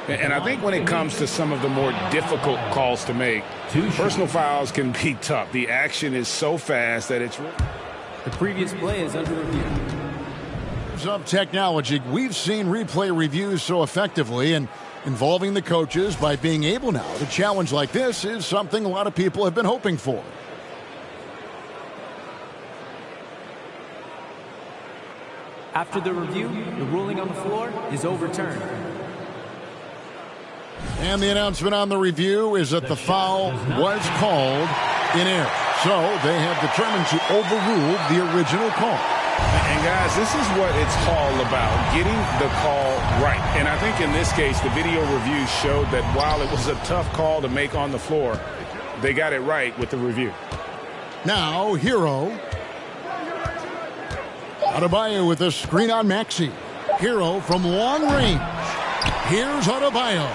[SPEAKER 7] And I think when it comes to some of the more difficult calls to make, personal fouls can be tough. The action is so fast that it's...
[SPEAKER 14] The previous play is under review.
[SPEAKER 3] Of technology, we've seen replay reviews so effectively, and involving the coaches by being able now to challenge like this is something a lot of people have been hoping for.
[SPEAKER 14] After the review, the ruling on the floor is overturned.
[SPEAKER 3] And the announcement on the review is that the foul was called in error. So they have determined to overrule the original call.
[SPEAKER 7] And guys, this is what it's all about, getting the call right. And I think in this case, the video review showed that while it was a tough call to make on the floor, they got it right with the review.
[SPEAKER 3] Now, Hero. Adebayo with a screen on Maxey. Hero from long range. Here's Adebayo.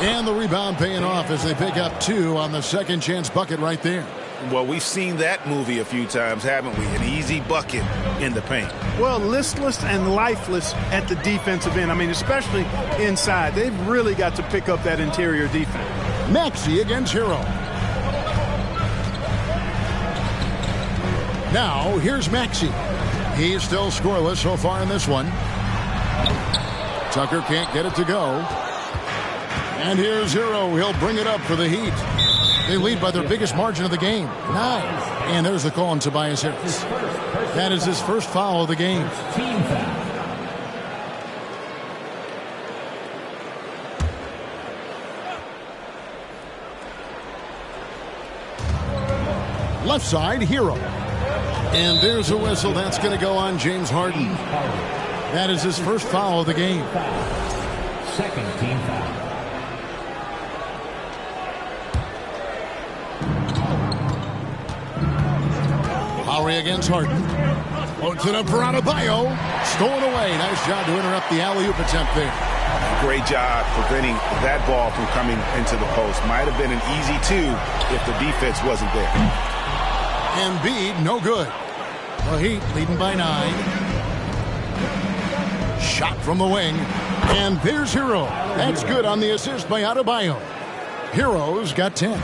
[SPEAKER 3] And the rebound paying off as they pick up 2 on the second chance bucket right there.
[SPEAKER 7] Well, we've seen that movie a few times, haven't we? An easy bucket in the paint.
[SPEAKER 5] Well, listless and lifeless at the defensive end. I mean, especially inside. They've really got to pick up that interior defense.
[SPEAKER 3] Maxey against Hero. Now, here's Maxey. He's still scoreless so far in this one. Tucker can't get it to go. And here's Hero. He'll bring it up for the Heat. They lead by their biggest margin of the game, 9. And there's the call on Tobias Harris. That is his first foul of the game.
[SPEAKER 8] Team foul.
[SPEAKER 3] Left side, Hero. And there's a whistle. That's going to go on James Harden. That is his first foul of the game.
[SPEAKER 8] Second team foul.
[SPEAKER 3] Lowry against Harden. Floats it up for Adebayo. Stolen away. Nice job to interrupt the alley-oop attempt there.
[SPEAKER 7] Great job preventing that ball from coming into the post. Might have been an easy two if the defense wasn't there.
[SPEAKER 3] Embiid, no good. The Heat leading by 9. Shot from the wing. And there's Hero. That's good on the assist by Adebayo. Hero's got 10.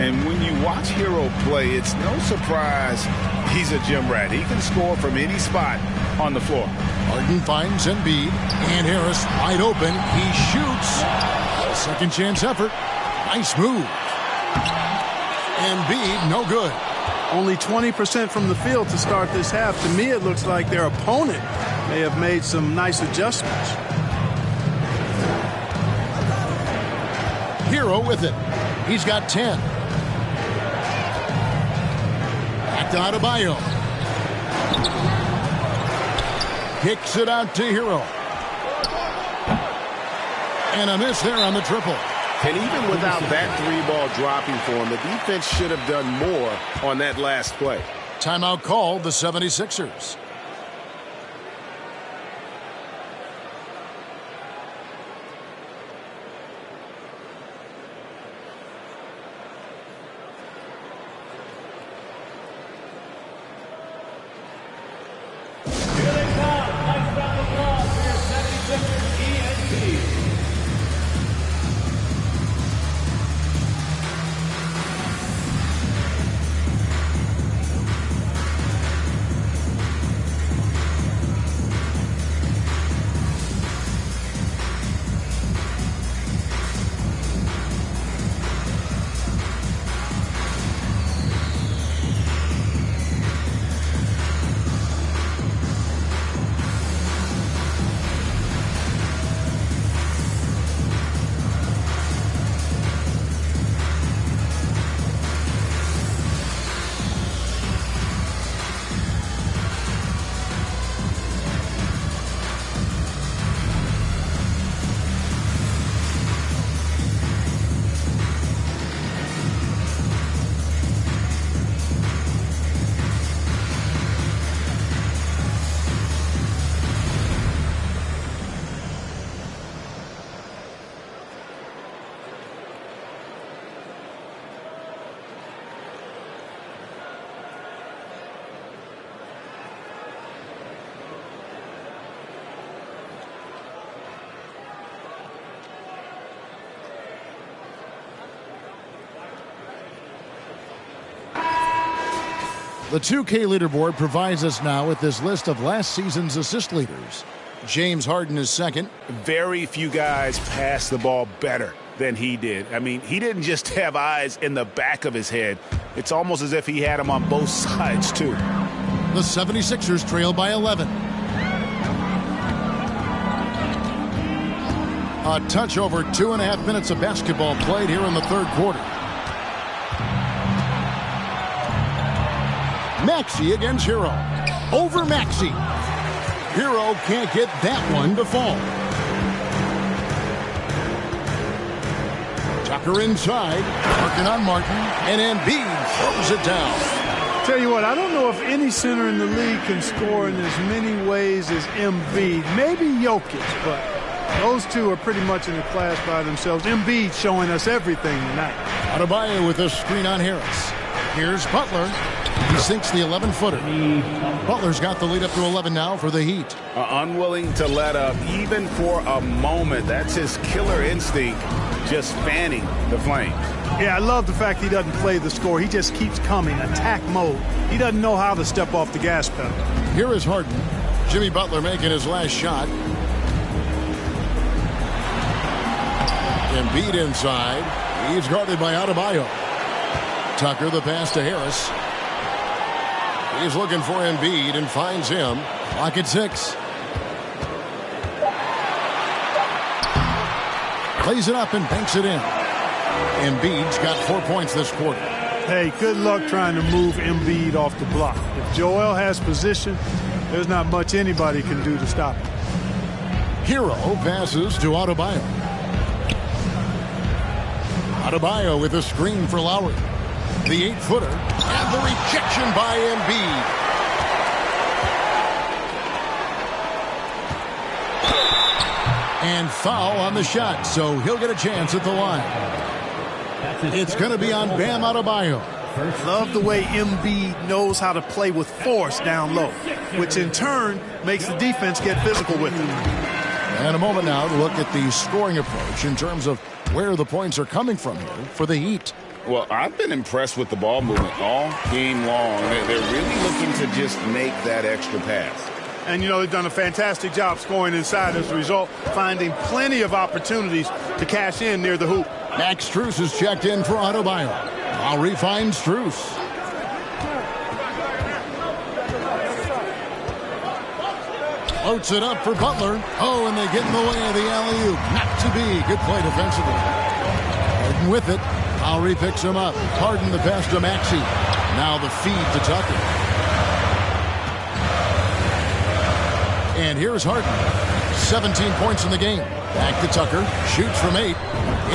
[SPEAKER 7] And when you watch Hero play, it's no surprise he's a gym rat. He can score from any spot on the floor.
[SPEAKER 3] Harden finds Embiid. And Harris wide open. He shoots. A second chance effort. Nice move. Embiid, no good.
[SPEAKER 5] Only 20% from the field to start this half. To me, it looks like their opponent may have made some nice adjustments.
[SPEAKER 3] Hero with it. He's got 10. Back to Adebayo. Kicks it out to Hero. And a miss there on the triple.
[SPEAKER 9] And even without that three-ball dropping for him, the defense should have done more on that last play.
[SPEAKER 3] Timeout called the 76ers. The 2K leaderboard provides us now with this list of last season's assist leaders. James Harden is second.
[SPEAKER 7] Very few guys pass the ball better than he did. I mean, he didn't just have eyes in the back of his head. It's almost as if he had them on both sides, too.
[SPEAKER 3] The 76ers trail by 11. A touch over 2.5 minutes of basketball played here in the third quarter. Maxey against Hero. Over Maxey. Hero can't get that one to fall. Tucker inside. Working on Martin. And Embiid throws it down.
[SPEAKER 5] Tell you what, I don't know if any center in the league can score in as many ways as Embiid. Maybe Jokic, but those two are pretty much in a class by themselves. Embiid showing us everything tonight.
[SPEAKER 3] Adebayo with a screen on Harris. Here's Butler. He sinks the 11-footer. Butler's got the lead up to 11 now for the Heat.
[SPEAKER 7] Unwilling to let up even for a moment. That's his killer instinct, just fanning the flame.
[SPEAKER 5] Yeah, I love the fact he doesn't play the score. He just keeps coming, attack mode. He doesn't know how to step off the gas pedal.
[SPEAKER 3] Here is Harden. Jimmy Butler making his last shot. Embiid inside. He's guarded by Adebayo. Tucker the pass to Harris. He's looking for Embiid and finds him. Clock at 6. Plays it up and banks it in. Embiid's got 4 points this quarter.
[SPEAKER 5] Hey, good luck trying to move Embiid off the block. If Joel has position, there's not much anybody can do to stop him.
[SPEAKER 3] Hero passes to Adebayo. Adebayo with a screen for Lowry. The 8-footer And the rejection by Embiid. And foul on the shot, so he'll get a chance at the line. It's going to be on Bam Adebayo.
[SPEAKER 5] Love the way Embiid knows how to play with force down low, which in turn makes the defense get physical with him.
[SPEAKER 3] And a moment now to look at the scoring approach in terms of where the points are coming from here for the Heat.
[SPEAKER 7] Well, I've been impressed with the ball movement all game long. They're really looking to just make that extra pass.
[SPEAKER 5] And, you know, they've done a fantastic job scoring inside as a result, finding plenty of opportunities to cash in near the hoop.
[SPEAKER 3] Max Strus is checked in for Adebayo. Lowry finds Strus. Floats it up for Butler. Oh, and they get in the way of the alley-oop. Not to be. Good play defensively. Harden with it. Lowry picks him up. Harden the pass to Maxey. Now the feed to Tucker. And here's Harden. 17 points in the game. Back to Tucker. Shoots from 8.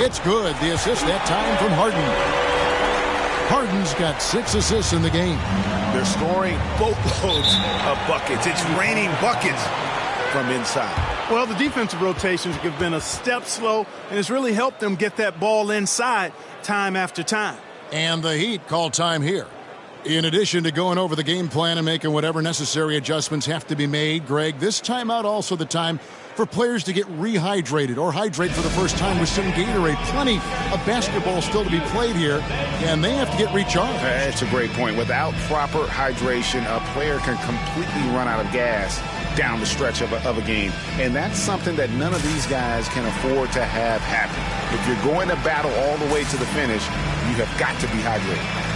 [SPEAKER 3] It's good. The assist that time from Harden. Harden's got 6 assists in the game.
[SPEAKER 7] They're scoring boatloads of buckets. It's raining buckets from inside.
[SPEAKER 5] Well, the defensive rotations have been a step slow, and it's really helped them get that ball inside time after time.
[SPEAKER 3] And the Heat call time here. In addition to going over the game plan and making whatever necessary adjustments have to be made, Greg, this timeout also the time for players to get rehydrated or hydrate for the first time with some Gatorade. Plenty of basketball still to be played here, and they have to get recharged.
[SPEAKER 7] That's a great point. Without proper hydration, a player can completely run out of gas down the stretch of a game, and that's something that none of these guys can afford to have happen. If you're going to battle all the way to the finish, you have got to be hydrated.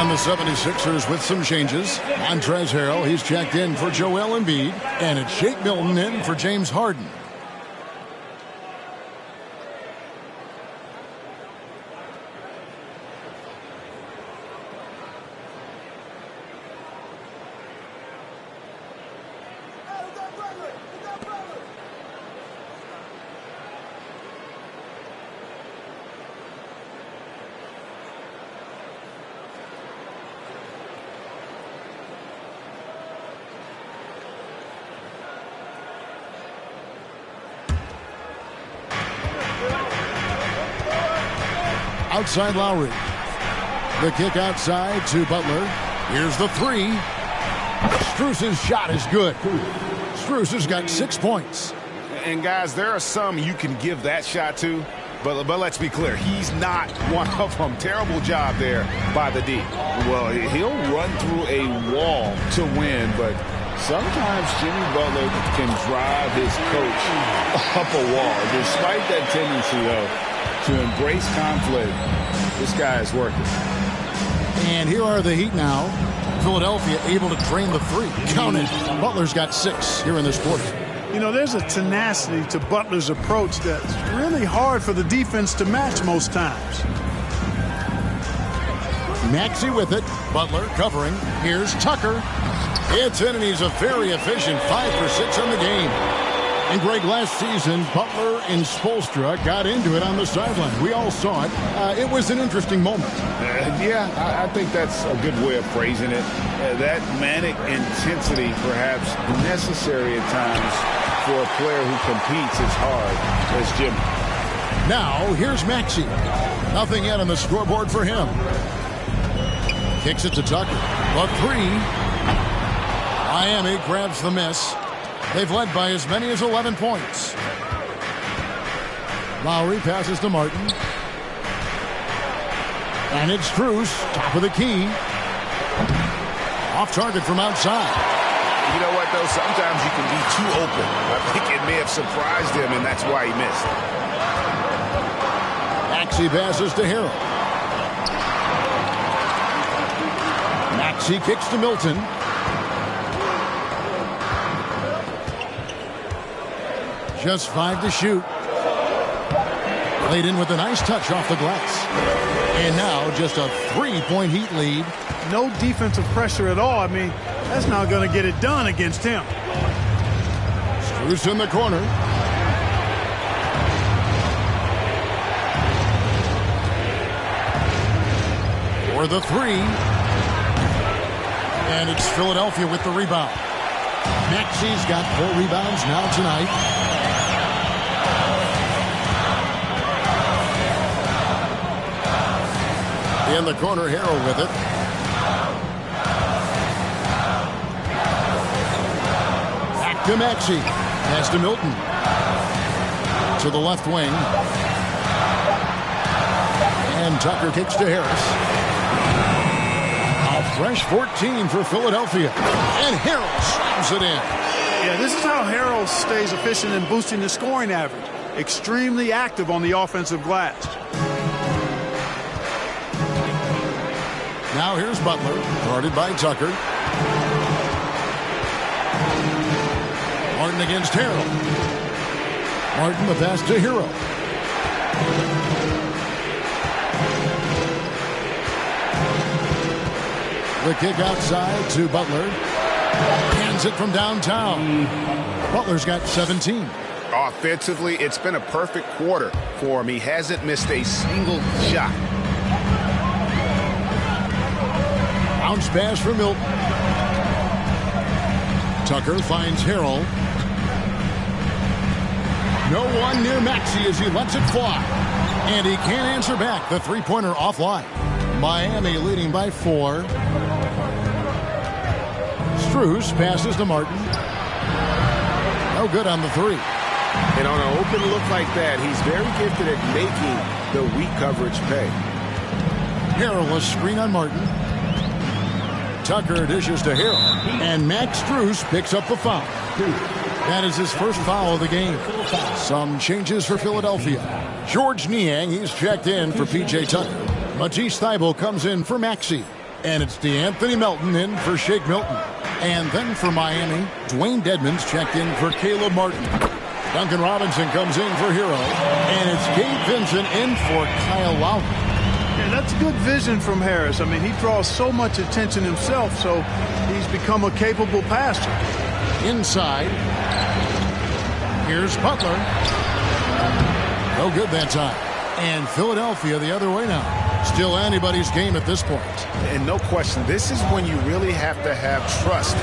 [SPEAKER 3] The 76ers with some changes. Montrezl Harrell, he's checked in for Joel Embiid. And it's Shake Milton in for James Harden. Outside Lowry. The kick outside to Butler. Here's the 3. Strus's shot is good. Strus has got 6 points.
[SPEAKER 7] And guys, there are some you can give that shot to, but let's be clear, he's not one of them. Terrible job there by the D. Well, he'll run through a wall to win, but sometimes Jimmy Butler can drive his coach up a wall. Despite that tendency, though, to embrace conflict, this guy is working.
[SPEAKER 3] And here are the Heat now. Philadelphia able to drain the 3. Count it. Butler's got 6 here in this quarter.
[SPEAKER 5] You know, there's a tenacity to Butler's approach that's really hard for the defense to match most times.
[SPEAKER 3] Maxey with it. Butler covering. Here's Tucker. It's in, and he's a very efficient 5 for 6 on the game. And Greg, last season, Butler and Spoelstra got into it on the sideline. We all saw it. It was an interesting moment.
[SPEAKER 7] Yeah, I think that's a good way of phrasing it. That manic intensity, perhaps necessary at times for a player who competes as hard as Jimmy.
[SPEAKER 3] Now, here's Maxey. Nothing yet on the scoreboard for him. Kicks it to Tucker. A three. Miami grabs the miss. They've led by as many as 11 points. Lowry passes to Martin. And it's Strus, top of the key. Off target from outside.
[SPEAKER 7] You know what, though? Sometimes you can be too open. I think it may have surprised him, and that's why he missed.
[SPEAKER 3] Maxey passes to Harrell. Maxey kicks to Milton. Just 5 to shoot. Played in with a nice touch off the glass. And now just a 3-point Heat lead.
[SPEAKER 5] No defensive pressure at all. I mean, that's not going to get it done against him.
[SPEAKER 3] Strus in the corner. For the three. And it's Philadelphia with the rebound. Maxey's got 4 rebounds now tonight. In the corner, Harrell with it. Back to Maxey. Pass to Milton. To the left wing. And Tucker kicks to Harris. A fresh 14 for Philadelphia. And Harrell slams it in.
[SPEAKER 5] Yeah, this is how Harrell stays efficient in boosting the scoring average. Extremely active on the offensive glass.
[SPEAKER 3] Now here's Butler, guarded by Tucker. Martin against Harrell. Martin the pass to Hero. The kick outside to Butler. Hands it from downtown. Butler's got 17.
[SPEAKER 7] Offensively, it's been a perfect quarter for him. He hasn't missed a single shot.
[SPEAKER 3] Bounce pass for Milton. Tucker finds Harrell. No one near Maxey as he lets it fly. And he can't answer back. The three-pointer offline. Miami leading by 4. Strus passes to Martin. No good on the 3.
[SPEAKER 7] And on an open look like that, he's very gifted at making the weak coverage pay.
[SPEAKER 3] Harrell a screen on Martin. Tucker dishes to Harrell. And Max Strus picks up the foul. That is his first foul of the game. Some changes for Philadelphia. George Niang, he's checked in for P.J. Tucker. Matisse Thybulle comes in for Maxey. And it's DeAnthony Melton in for Shake Milton. And then for Miami, Dwayne Dedmon's checked in for Caleb Martin. Duncan Robinson comes in for Hero. And it's Gabe Vincent in for Kyle Lowry.
[SPEAKER 5] Yeah, that's good vision from Harris. I mean, he draws so much attention himself, so he's become a capable passer.
[SPEAKER 3] Inside. Here's Butler. No good that time. And Philadelphia the other way now. Still anybody's game at this point.
[SPEAKER 7] And no question, this is when you really have to have trust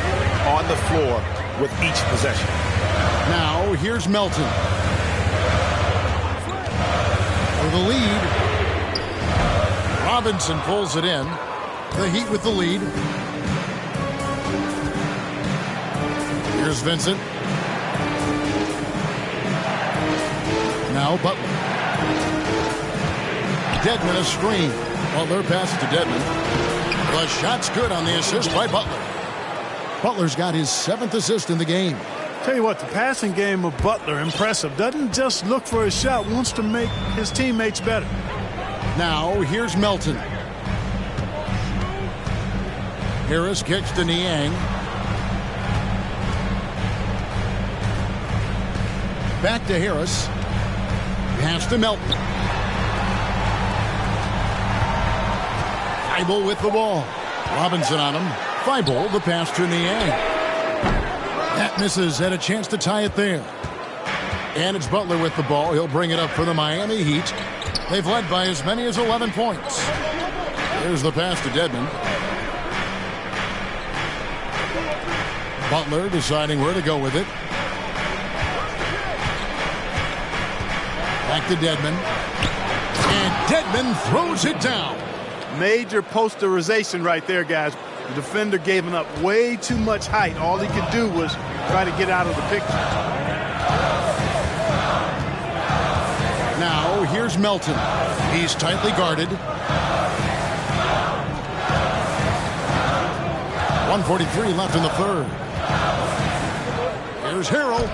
[SPEAKER 7] on the floor with each possession.
[SPEAKER 3] Now, here's Melton. For the lead. Robinson pulls it in. The Heat with the lead. Here's Vincent. Now Butler. Dedmon a screen. Butler passes to Dedmon. The shot's good on the assist by Butler. Butler's got his 7th assist in the game.
[SPEAKER 5] Tell you what, the passing game of Butler, impressive. Doesn't just look for his shot, wants to make his teammates better.
[SPEAKER 3] Now, here's Melton. Harris kicks to Niang. Back to Harris. Pass to Melton. Thybulle with the ball. Robinson on him. Thybulle, the pass to Niang. That misses. Had a chance to tie it there. And it's Butler with the ball. He'll bring it up for the Miami Heat. They've led by as many as 11 points. Here's the pass to Dedmon. Butler deciding where to go with it. Back to Dedmon. And Dedmon throws it down.
[SPEAKER 5] Major posterization right there, guys. The defender gave him up way too much height. All he could do was try to get out of the picture.
[SPEAKER 3] Now, here's Melton. He's tightly guarded. 1:43 left in the third. Here's Harrell.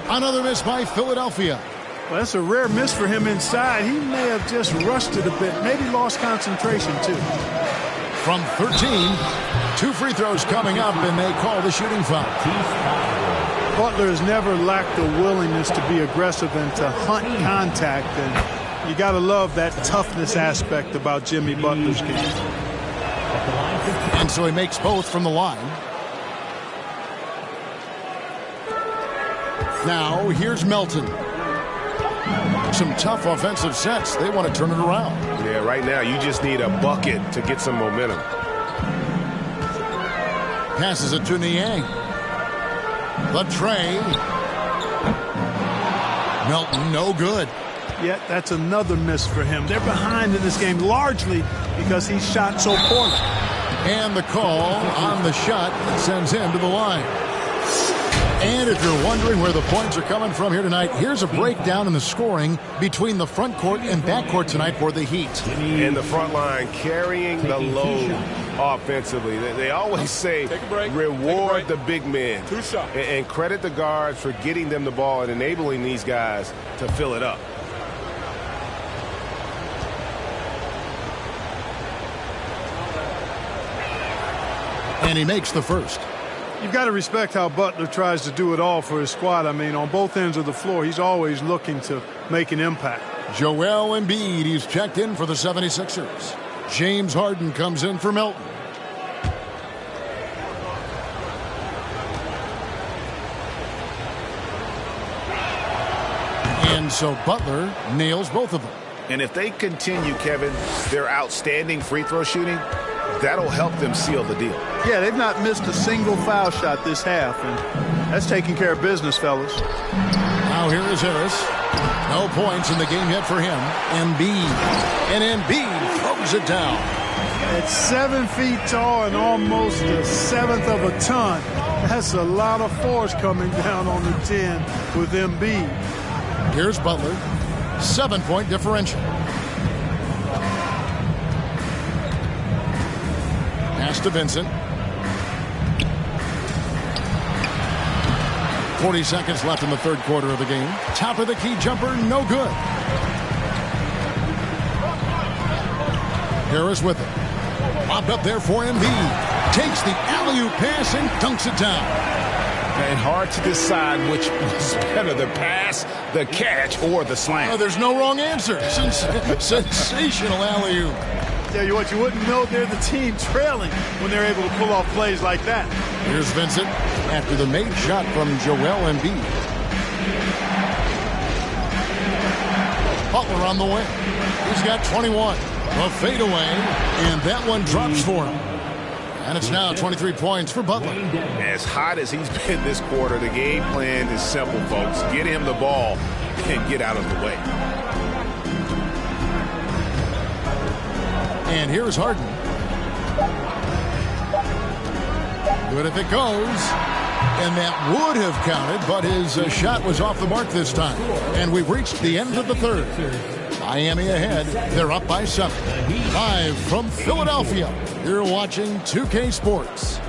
[SPEAKER 3] Another miss by Philadelphia.
[SPEAKER 5] Well, that's a rare miss for him inside. He may have just rushed it a bit. Maybe lost concentration, too.
[SPEAKER 3] From 13, 2 free throws coming up, and they call the shooting foul.
[SPEAKER 5] Butler has never lacked the willingness to be aggressive and to hunt contact, and you got to love that toughness aspect about Jimmy Butler's game.
[SPEAKER 3] And so he makes both from the line. Now, here's Melton. Some tough offensive sets. They want to turn it around.
[SPEAKER 9] Yeah, right now you just need a bucket to get some momentum.
[SPEAKER 3] Passes it to Niang. The tray. Melton, no good.
[SPEAKER 5] Yeah, that's another miss for him. They're behind in this game largely because he shot so poorly.
[SPEAKER 3] And the call on the shot sends him to the line. And if you're wondering where the points are coming from here tonight, here's a breakdown in the scoring between the front court and back court tonight for the Heat.
[SPEAKER 9] And the front line carrying the load offensively. They always say reward the big men and credit the guards for getting them the ball and enabling these guys to fill it up.
[SPEAKER 3] And he makes the first.
[SPEAKER 5] You've got to respect how Butler tries to do it all for his squad. I mean, on both ends of the floor, he's always looking to make an impact.
[SPEAKER 3] Joel Embiid, he's checked in for the 76ers. James Harden comes in for Melton. And so Butler nails both of them.
[SPEAKER 7] And if they continue, Kevin, their outstanding free throw shooting, that'll help them seal the deal.
[SPEAKER 5] Yeah, they've not missed a single foul shot this half, and that's taking care of business, fellas.
[SPEAKER 3] Now here is Harris. No points in the game yet for him. Embiid. And Embiid throws it down.
[SPEAKER 5] At 7 feet tall and almost a seventh of a ton, that's a lot of force coming down on the 10 with Embiid.
[SPEAKER 3] Here's Butler. 7-point differential. Pass to Vincent. 40 seconds left in the third quarter of the game. Top of the key jumper, no good. Harris with it. Popped up there for Embiid. Takes the alley-oop pass and dunks it down.
[SPEAKER 7] And hard to decide which was better, the pass, the catch, or the slam.
[SPEAKER 3] Oh, there's no wrong answer. Sensational alley-oop.
[SPEAKER 5] Tell you what, you wouldn't know they're the team trailing when they're able to pull off plays like that.
[SPEAKER 3] Here's Vincent after the made shot from Joel Embiid. Butler on the way. He's got 21. A fadeaway, and that one drops for him. And it's now 23 points for Butler.
[SPEAKER 7] As hot as he's been this quarter, the game plan is simple, folks. Get him the ball and get out of the way.
[SPEAKER 3] And here's Harden. Good if it goes. And that would have counted, but his shot was off the mark this time. And we've reached the end of the third. Miami ahead. They're up by 7. Live from Philadelphia, you're watching 2K Sports.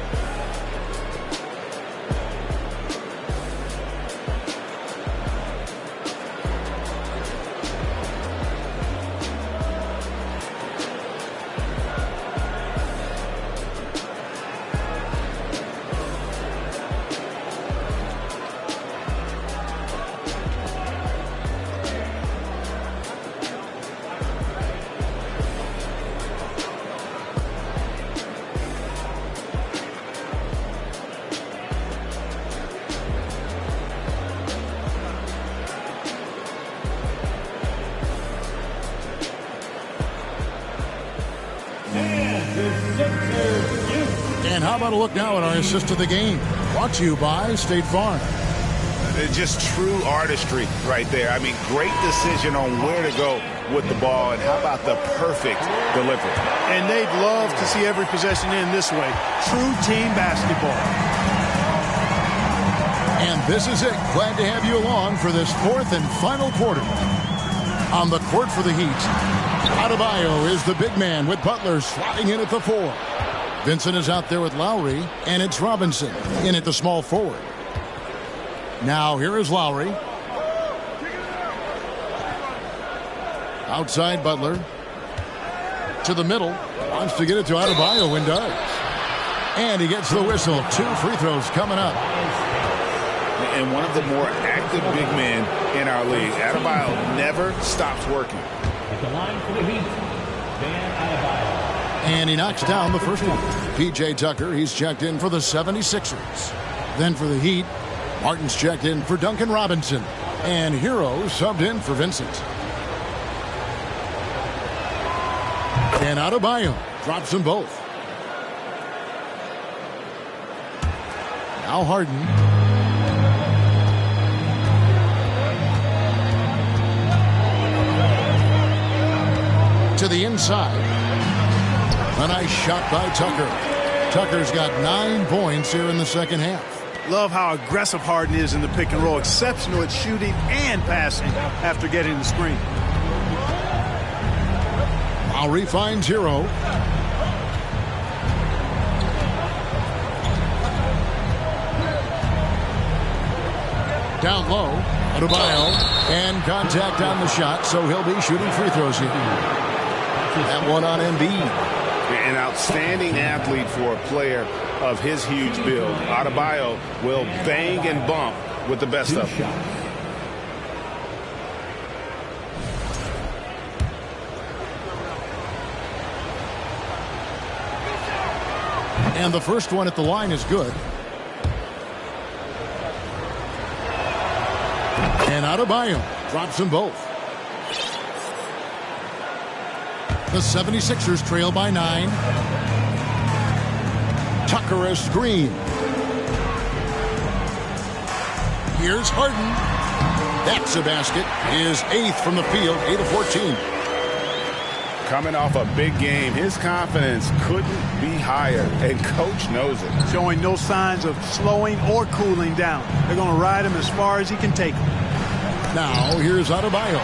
[SPEAKER 3] And how about a look now at our assist of the game? Brought to you by State Farm.
[SPEAKER 7] It's just true artistry right there. I mean, great decision on where to go with the ball, and how about the perfect delivery.
[SPEAKER 5] And they'd love to see every possession end this way. True team basketball.
[SPEAKER 3] And this is it. Glad to have you along for this fourth and final quarter. On the court for the Heat, Adebayo is the big man with Butler sliding in at the 4. Vincent is out there with Lowry, and it's Robinson in at the small forward. Now here is Lowry. Outside Butler. To the middle. Wants to get it to Adebayo and does. And he gets the whistle. 2 free throws coming up.
[SPEAKER 7] And one of the more active big men in our league. Adebayo never stops working.
[SPEAKER 8] At the line for the Heat, Bam Adebayo.
[SPEAKER 3] And he knocks down the first one. P.J. Tucker, he's checked in for the 76ers. Then for the Heat, Martin's checked in for Duncan Robinson. And Hero subbed in for Vincent. And Adebayo drops them both. Now Harden. To the inside. A nice shot by Tucker. Tucker's got 9 points here in the second half.
[SPEAKER 5] Love how aggressive Harden is in the pick and roll. Exceptional at shooting and passing after getting the screen.
[SPEAKER 3] Lowry finds Hero. Down low. Adebayo. And contact on the shot, so he'll be shooting free throws here. That one on Embiid.
[SPEAKER 7] An outstanding athlete for a player of his huge build. Adebayo will bang and bump with the best of them.
[SPEAKER 3] And the first one at the line is good. And Adebayo drops them both. The 76ers trail by 9. Tucker a screen. Here's Harden. That's a basket. His 8th from the field, 8 of 14.
[SPEAKER 7] Coming off a big game, his confidence couldn't be higher, and coach knows it.
[SPEAKER 5] Showing no signs of slowing or cooling down. They're going to ride him as far as he can take him.
[SPEAKER 3] Now here's Adebayo.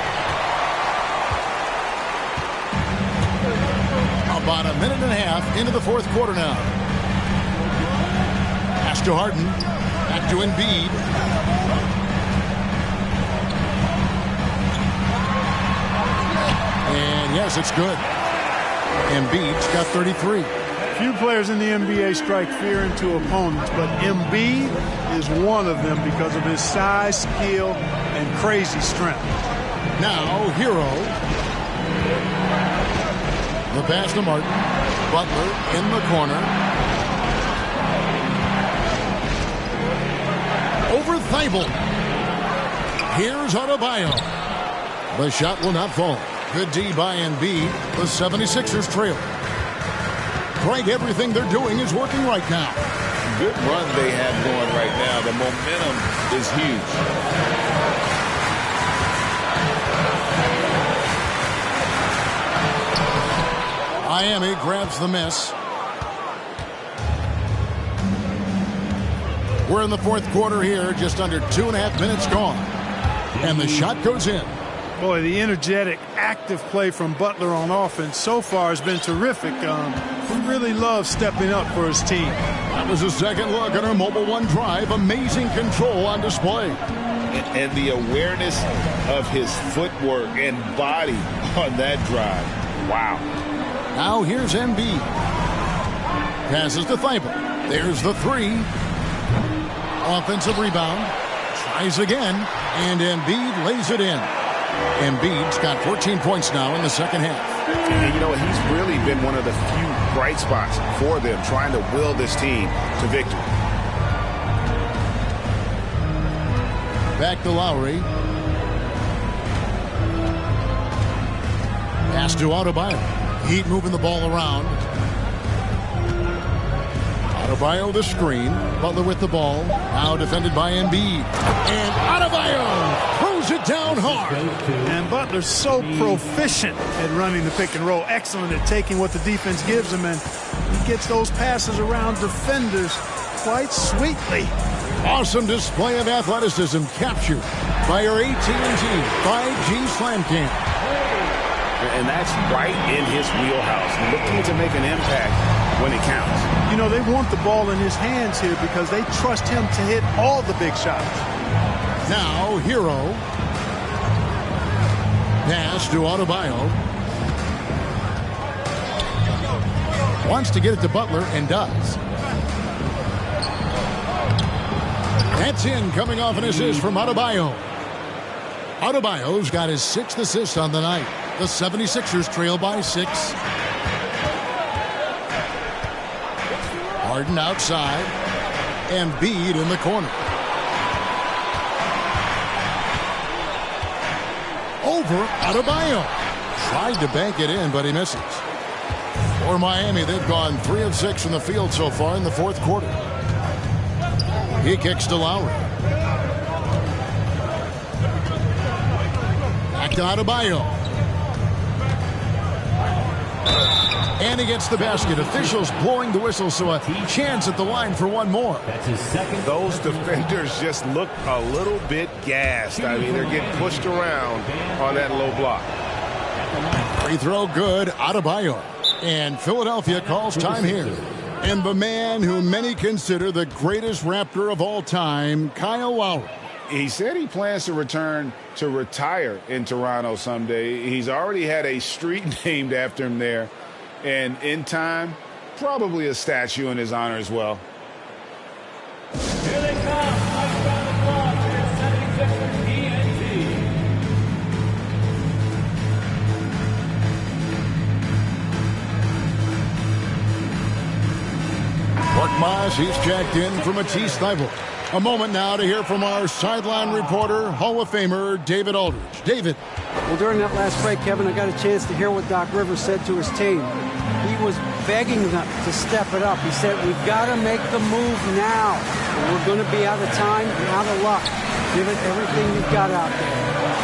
[SPEAKER 3] About a minute and a half into the fourth quarter now. Pass to Harden. Back to Embiid. And yes, it's good. Embiid's got 33.
[SPEAKER 5] Few players in the NBA strike fear into opponents, but Embiid is one of them because of his size, skill, and crazy strength.
[SPEAKER 3] Now, Hero. The pass to Martin. Butler in the corner. Over Thibault. Here's Adebayo. The shot will not fall. Good D by Embiid. The 76ers trail. Craig, everything they're doing is working right now.
[SPEAKER 7] Good run they have going right now. The momentum is huge.
[SPEAKER 3] Miami grabs the miss. We're in the fourth quarter here, just under 2.5 minutes gone. And the shot goes in.
[SPEAKER 5] Boy, the energetic, active play from Butler on offense so far has been terrific. He really loves stepping up for his team.
[SPEAKER 3] That was a second look at our Mobile One drive. Amazing control on display.
[SPEAKER 7] And the awareness of his footwork and body on that drive. Wow.
[SPEAKER 3] Now here's Embiid. Passes to Thibault. There's the 3. Offensive rebound. Tries again. And Embiid lays it in. Embiid's got 14 points now in the second half.
[SPEAKER 7] And you know, he's really been one of the few bright spots for them, trying to will this team to victory.
[SPEAKER 3] Back to Lowry. Pass to Adebayo. Heat moving the ball around. Adebayo the screen. Butler with the ball. Now defended by Embiid. And Adebayo throws it down hard.
[SPEAKER 5] And Butler's so proficient at running the pick and roll. Excellent at taking what the defense gives him. And he gets those passes around defenders quite sweetly.
[SPEAKER 3] Awesome display of athleticism captured by our AT&T 5G Slam Cam.
[SPEAKER 7] And that's right in his wheelhouse, looking to make an impact when it counts.
[SPEAKER 5] You know, they want the ball in his hands here because they trust him to hit all the big shots.
[SPEAKER 3] Now, Hero. Pass to Adebayo. Wants to get it to Butler and does. That's in, coming off an assist from Adebayo. Adebayo's got his 6th assist on the night. The 76ers trail by 6. Harden outside. Embiid in the corner. Over Adebayo. Tried to bank it in, but he misses. For Miami, they've gone 3 of 6 from the field so far in the 4th quarter. He kicks to Lowry. Back to Adebayo. And he gets the basket. Officials blowing the whistle, so a chance at the line for one more.
[SPEAKER 8] That's his second.
[SPEAKER 9] Those defenders just look a little bit gassed. I mean, they're getting pushed around on that low block.
[SPEAKER 3] Free throw good, Adebayo. And Philadelphia calls time here. And the man who many consider the greatest Raptor of all time, Kyle Lowry.
[SPEAKER 7] He said he plans to return to retire in Toronto someday. He's already had a street named after him there. And in time, probably a statue in his honor as well.
[SPEAKER 8] Here they come. Nice round of applause for your 76ers TNT.
[SPEAKER 3] Mark Moss, he's checked in for Matisse Thybulle. A moment now to hear from our sideline reporter, Hall of Famer David Aldridge. David.
[SPEAKER 6] Well, during that last break, Kevin, I got a chance to hear what Doc Rivers said to his team. He was begging them to step it up. He said, we've got to make the move now. We're going to be out of time and out of luck. Give it everything you've got out there.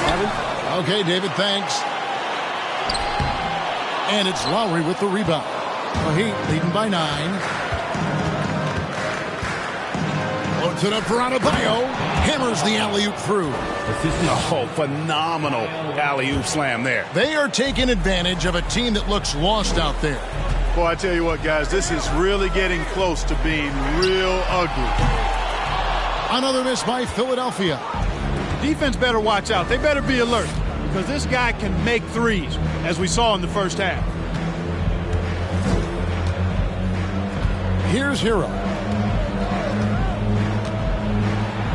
[SPEAKER 6] Kevin?
[SPEAKER 3] Okay, David, thanks. And it's Lowry with the rebound. The Heat leading by 9. Loads it up for Adebayo. Hammers the alley-oop through.
[SPEAKER 7] Oh, phenomenal alley-oop slam there.
[SPEAKER 3] They are taking advantage of a team that looks lost out there.
[SPEAKER 5] Boy, I tell you what, guys, this is really getting close to being real ugly.
[SPEAKER 3] Another miss by Philadelphia.
[SPEAKER 5] Defense better watch out. They better be alert because this guy can make threes, as we saw in the first half.
[SPEAKER 3] Here's Hero.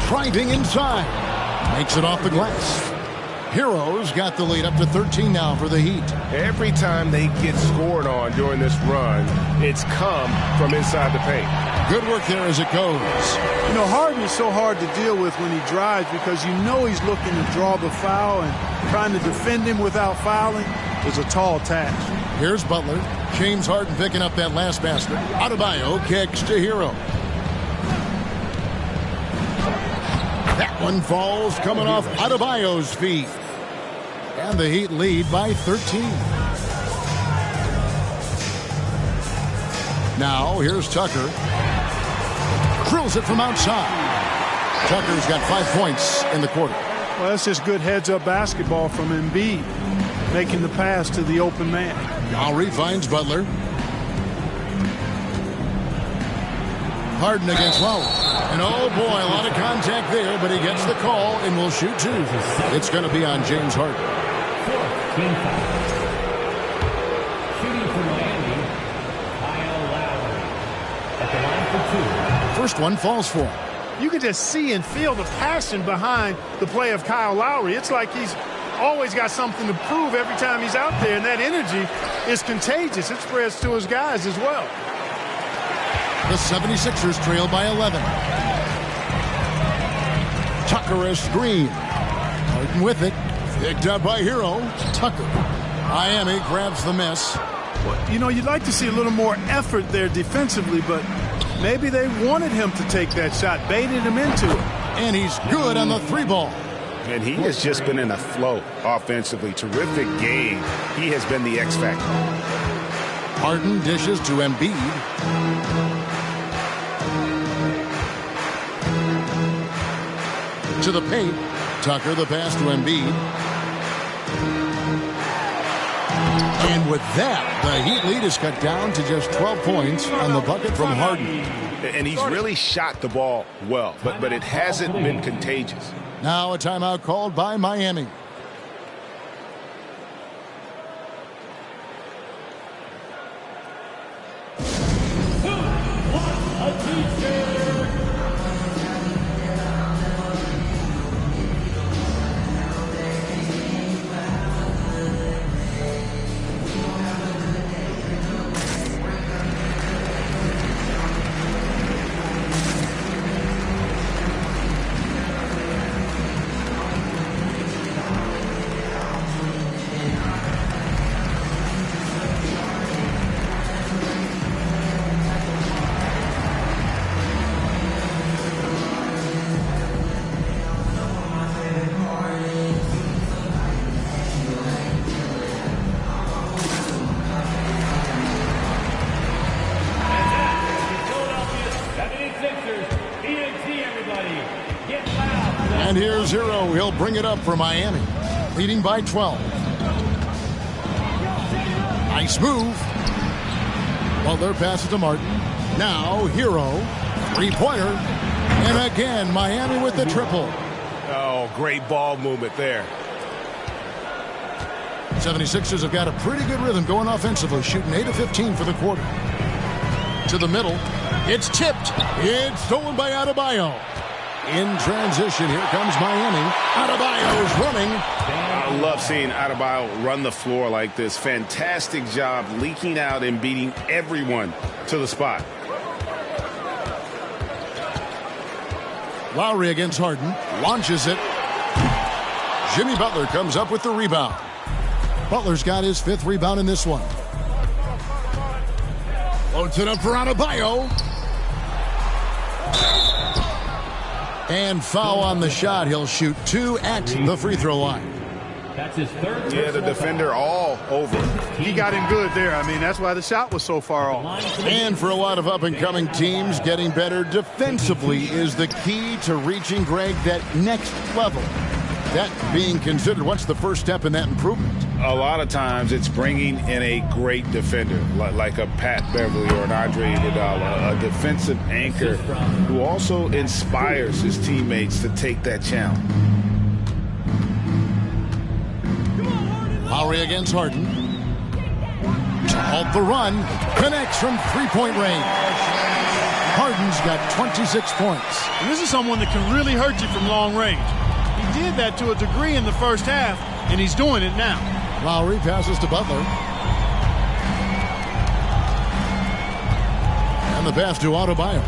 [SPEAKER 3] Driving inside. Makes it off the glass. Hero's got the lead up to 13 now for the Heat.
[SPEAKER 9] Every time they get scored on during this run, it's come from inside the paint.
[SPEAKER 3] Good work there as it goes.
[SPEAKER 5] You know, Harden is so hard to deal with when he drives because you know he's looking to draw the foul, and trying to defend him without fouling is a tall task.
[SPEAKER 3] Here's Butler. James Harden picking up that last basket. Adebayo kicks to Hero. That one falls coming off Adebayo's feet. And the Heat lead by 13. Now, here's Tucker. Drills it from outside. Tucker's got 5 points in the quarter.
[SPEAKER 5] Well, that's just good heads-up basketball from Embiid, making the pass to the open man.
[SPEAKER 3] Lowry finds Butler. Harden against Lowry. And oh boy, a lot of contact there, but he gets the call and will shoot 2. It's going to be on James Harden.
[SPEAKER 8] Team foul. Shooting for Miami, Kyle Lowry. At the line for 2.
[SPEAKER 3] First one falls for him.
[SPEAKER 5] You can just see and feel the passion behind the play of Kyle Lowry. It's like he's always got something to prove every time he's out there, and that energy is contagious. It spreads to his guys as well.
[SPEAKER 3] The 76ers trail by 11. Tucker a screen. Harden with it. Picked up by Hero. Tucker. Miami grabs the miss.
[SPEAKER 5] You know, you'd like to see a little more effort there defensively, but Maybe they wanted him to take that shot, baited him into it.
[SPEAKER 3] And he's good on the 3-ball.
[SPEAKER 7] And he has just been in a flow offensively. Terrific game. He has been the X factor.
[SPEAKER 3] Harden dishes to Embiid. To the paint. Tucker the pass to Embiid. And with that, the Heat lead is cut down to just 12 points on the bucket from Harden.
[SPEAKER 7] And he's really shot the ball well, but it hasn't been contagious.
[SPEAKER 3] Now a timeout called by Miami. And here's Hero. He'll bring it up for Miami, leading by 12. Nice move. Butler passes to Martin. Now Hero, three-pointer. And again, Miami with the triple.
[SPEAKER 7] Oh, great ball movement there.
[SPEAKER 3] 76ers have got a pretty good rhythm going offensively, shooting 8 of 15 for the quarter. To the middle. It's tipped. It's stolen by Adebayo. In transition, here comes Miami. Adebayo's running.
[SPEAKER 7] I love seeing Adebayo run the floor like this. Fantastic job leaking out and beating everyone to the spot.
[SPEAKER 3] Lowry against Harden. Launches it. Jimmy Butler comes up with the rebound. Butler's got his 5th rebound in this one. Loads it up for Adebayo. And foul on the shot. He'll shoot 2 at the free throw line.
[SPEAKER 8] That's his 3rd.
[SPEAKER 7] Yeah, the defender all over.
[SPEAKER 5] He got him good there. I mean, that's why the shot was so far off.
[SPEAKER 3] And for a lot of up-and-coming teams, getting better defensively is the key to reaching, Greg, that next level. That being considered, what's the first step in that improvement?
[SPEAKER 7] A lot of times it's bringing in a great defender, like a Pat Beverly or an Andre Iguodala, a defensive anchor who also inspires his teammates to take that challenge.
[SPEAKER 3] Lowry against Harden. Off the run. Connects from three-point range. Harden's got 26 points.
[SPEAKER 5] And this is someone that can really hurt you from long range. He did that to a degree in the first half, and he's doing it now.
[SPEAKER 3] Lowry passes to Butler. And the pass to Adebayo.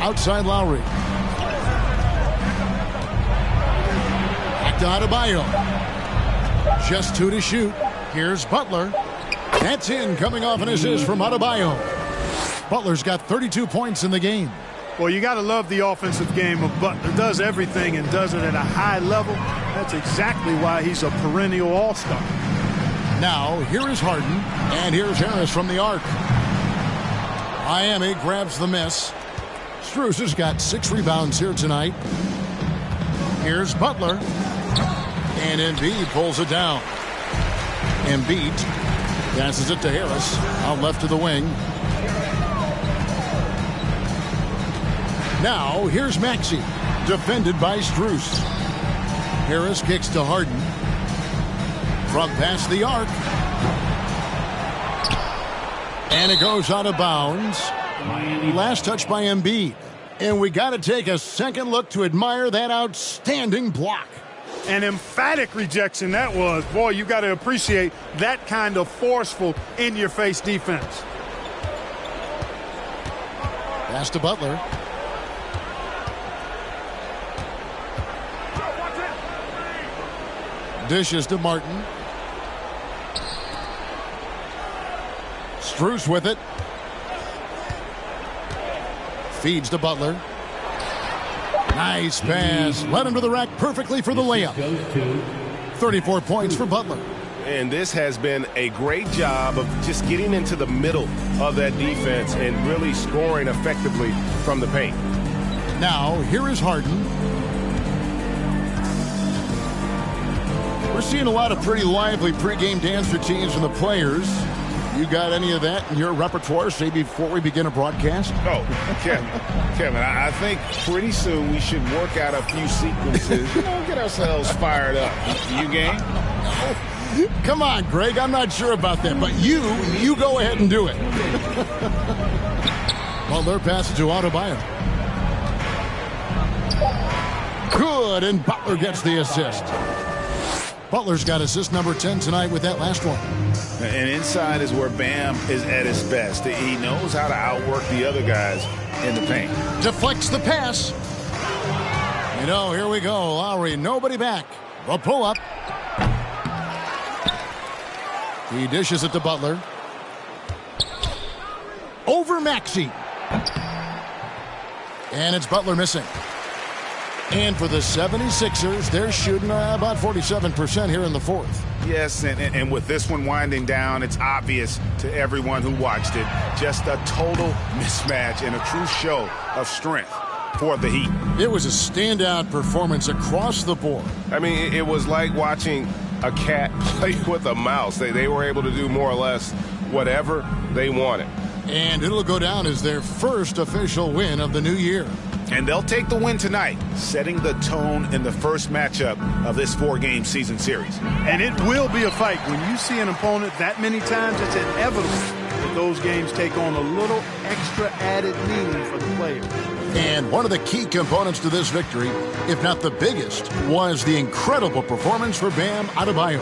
[SPEAKER 3] Outside Lowry. Back to Adebayo. Just 2 to shoot. Here's Butler. That's in, coming off an assist from Adebayo. Butler's got 32 points in the game.
[SPEAKER 5] Well, you got to love the offensive game of Butler. Does everything and does it at a high level. That's exactly why he's a perennial all-star.
[SPEAKER 3] Now, here is Harden, and here's Harris from the arc. Miami grabs the miss. Strus has got 6 rebounds here tonight. Here's Butler. And Embiid pulls it down. Embiid passes it to Harris. Out left to the wing. Now, here's Maxey, defended by Strus. Harris kicks to Harden. From past the arc. And it goes out of bounds. Last touch by Embiid. And we got to take a second look to admire that outstanding block.
[SPEAKER 5] An emphatic rejection that was. Boy, you got to appreciate that kind of forceful, in-your-face defense.
[SPEAKER 3] Pass to Butler. Dishes to Martin. Strus with it. Feeds to Butler. Nice pass. Led him to the rack perfectly for the layup. 34 points for Butler.
[SPEAKER 9] And this has been a great job of just getting into the middle of that defense and really scoring effectively from the paint.
[SPEAKER 3] Now, here is Harden. We're seeing a lot of pretty lively pregame dance routines from the players. You got any of that in your repertoire, say, before we begin a broadcast?
[SPEAKER 9] Oh, Kevin, I think pretty soon we should work out a few sequences, get ourselves fired up. You game?
[SPEAKER 3] Come on, Greg, I'm not sure about that, but you go ahead and do it. Butler passes to Adebayo. Good, and Butler gets the assist. Butler's got assist number 10 tonight with that last one.
[SPEAKER 7] And inside is where Bam is at his best. He knows how to outwork the other guys in the paint.
[SPEAKER 3] Deflects the pass. Here we go. Lowry, nobody back. A pull-up. He dishes it to Butler. Over Maxey. And it's Butler missing. And for the 76ers, they're shooting about 47% here in the fourth.
[SPEAKER 7] Yes, and with this one winding down, it's obvious to everyone who watched it. Just a total mismatch and a true show of strength for the Heat.
[SPEAKER 3] It was a standout performance across the board.
[SPEAKER 9] I mean, it was like watching a cat play with a mouse. They were able to do more or less whatever they wanted.
[SPEAKER 3] And it'll go down as their first official win of the new year.
[SPEAKER 7] And they'll take the win tonight, setting the tone in the first matchup of this 4-game season series.
[SPEAKER 5] And it will be a fight. When you see an opponent that many times, it's inevitable that those games take on a little extra added meaning for the players.
[SPEAKER 3] And one of the key components to this victory, if not the biggest, was the incredible performance for Bam Adebayo.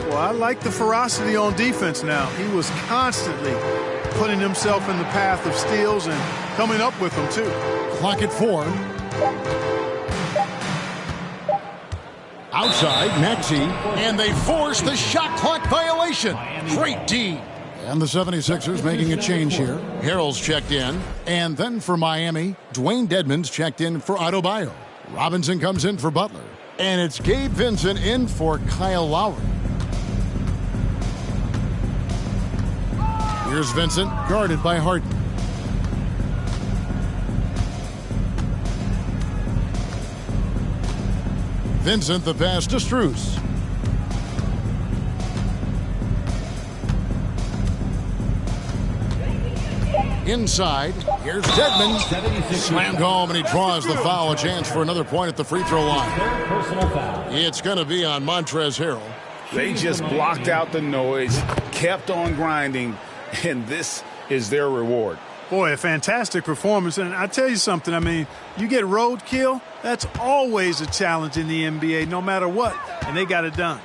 [SPEAKER 5] Well, I like the ferocity on defense now. He was constantly putting himself in the path of steals and coming up with them, too.
[SPEAKER 3] Clock at 4. Outside, Maxey, and they force the shot clock violation. Great D. And the 76ers making a change here. Harrell's checked in. And then for Miami, Dwayne Dedmon's checked in for Adebayo. Robinson comes in for Butler. And it's Gabe Vincent in for Kyle Lowry. Here's Vincent, guarded by Harden. Vincent, the pass to Strus. Inside, here's Dedmon. Slammed home, and he draws the foul. A chance for another point at the free throw line. It's going to be on Montrezl Harrell.
[SPEAKER 7] They just blocked out the noise, kept on grinding, and this is their reward.
[SPEAKER 5] Boy, a fantastic performance. And I tell you something, I mean, you get roadkill, that's always a challenge in the NBA, no matter what. And they got it done.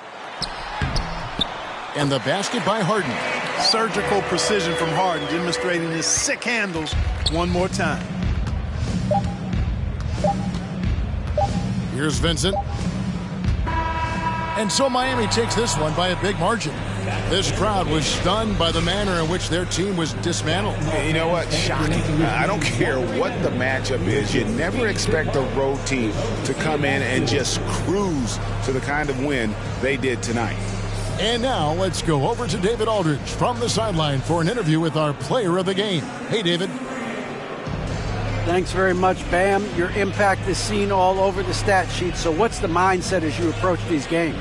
[SPEAKER 3] And the basket by Harden.
[SPEAKER 5] Surgical precision from Harden, demonstrating his sick handles one more time.
[SPEAKER 3] Here's Vincent. And so Miami takes this one by a big margin. This crowd was stunned by the manner in which their team was dismantled.
[SPEAKER 7] You know what? Shocking. I don't care what the matchup is. You never expect a road team to come in and just cruise to the kind of win they did tonight.
[SPEAKER 3] And now let's go over to David Aldridge from the sideline for an interview with our player of the game. Hey, David.
[SPEAKER 6] Thanks very much, Bam. Your impact is seen all over the stat sheet. So what's the mindset as you approach these games?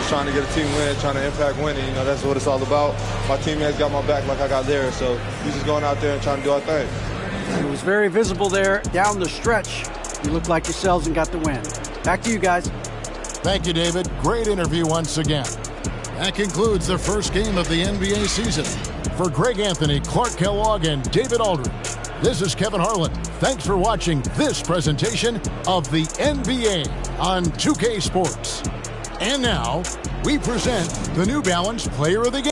[SPEAKER 15] Trying to get a team win, trying to impact winning. You know, that's what it's all about. My teammates got my back like I got theirs. So we're just going out there and trying to do our thing.
[SPEAKER 6] It was very visible there down the stretch. You looked like yourselves and got the win. Back to you guys.
[SPEAKER 3] Thank you, David. Great interview once again. That concludes the first game of the NBA season. For Greg Anthony, Clark Kellogg, and David Aldridge, this is Kevin Harlan. Thanks for watching this presentation of the NBA on 2K Sports. And now, we present the New Balance Player of the Game.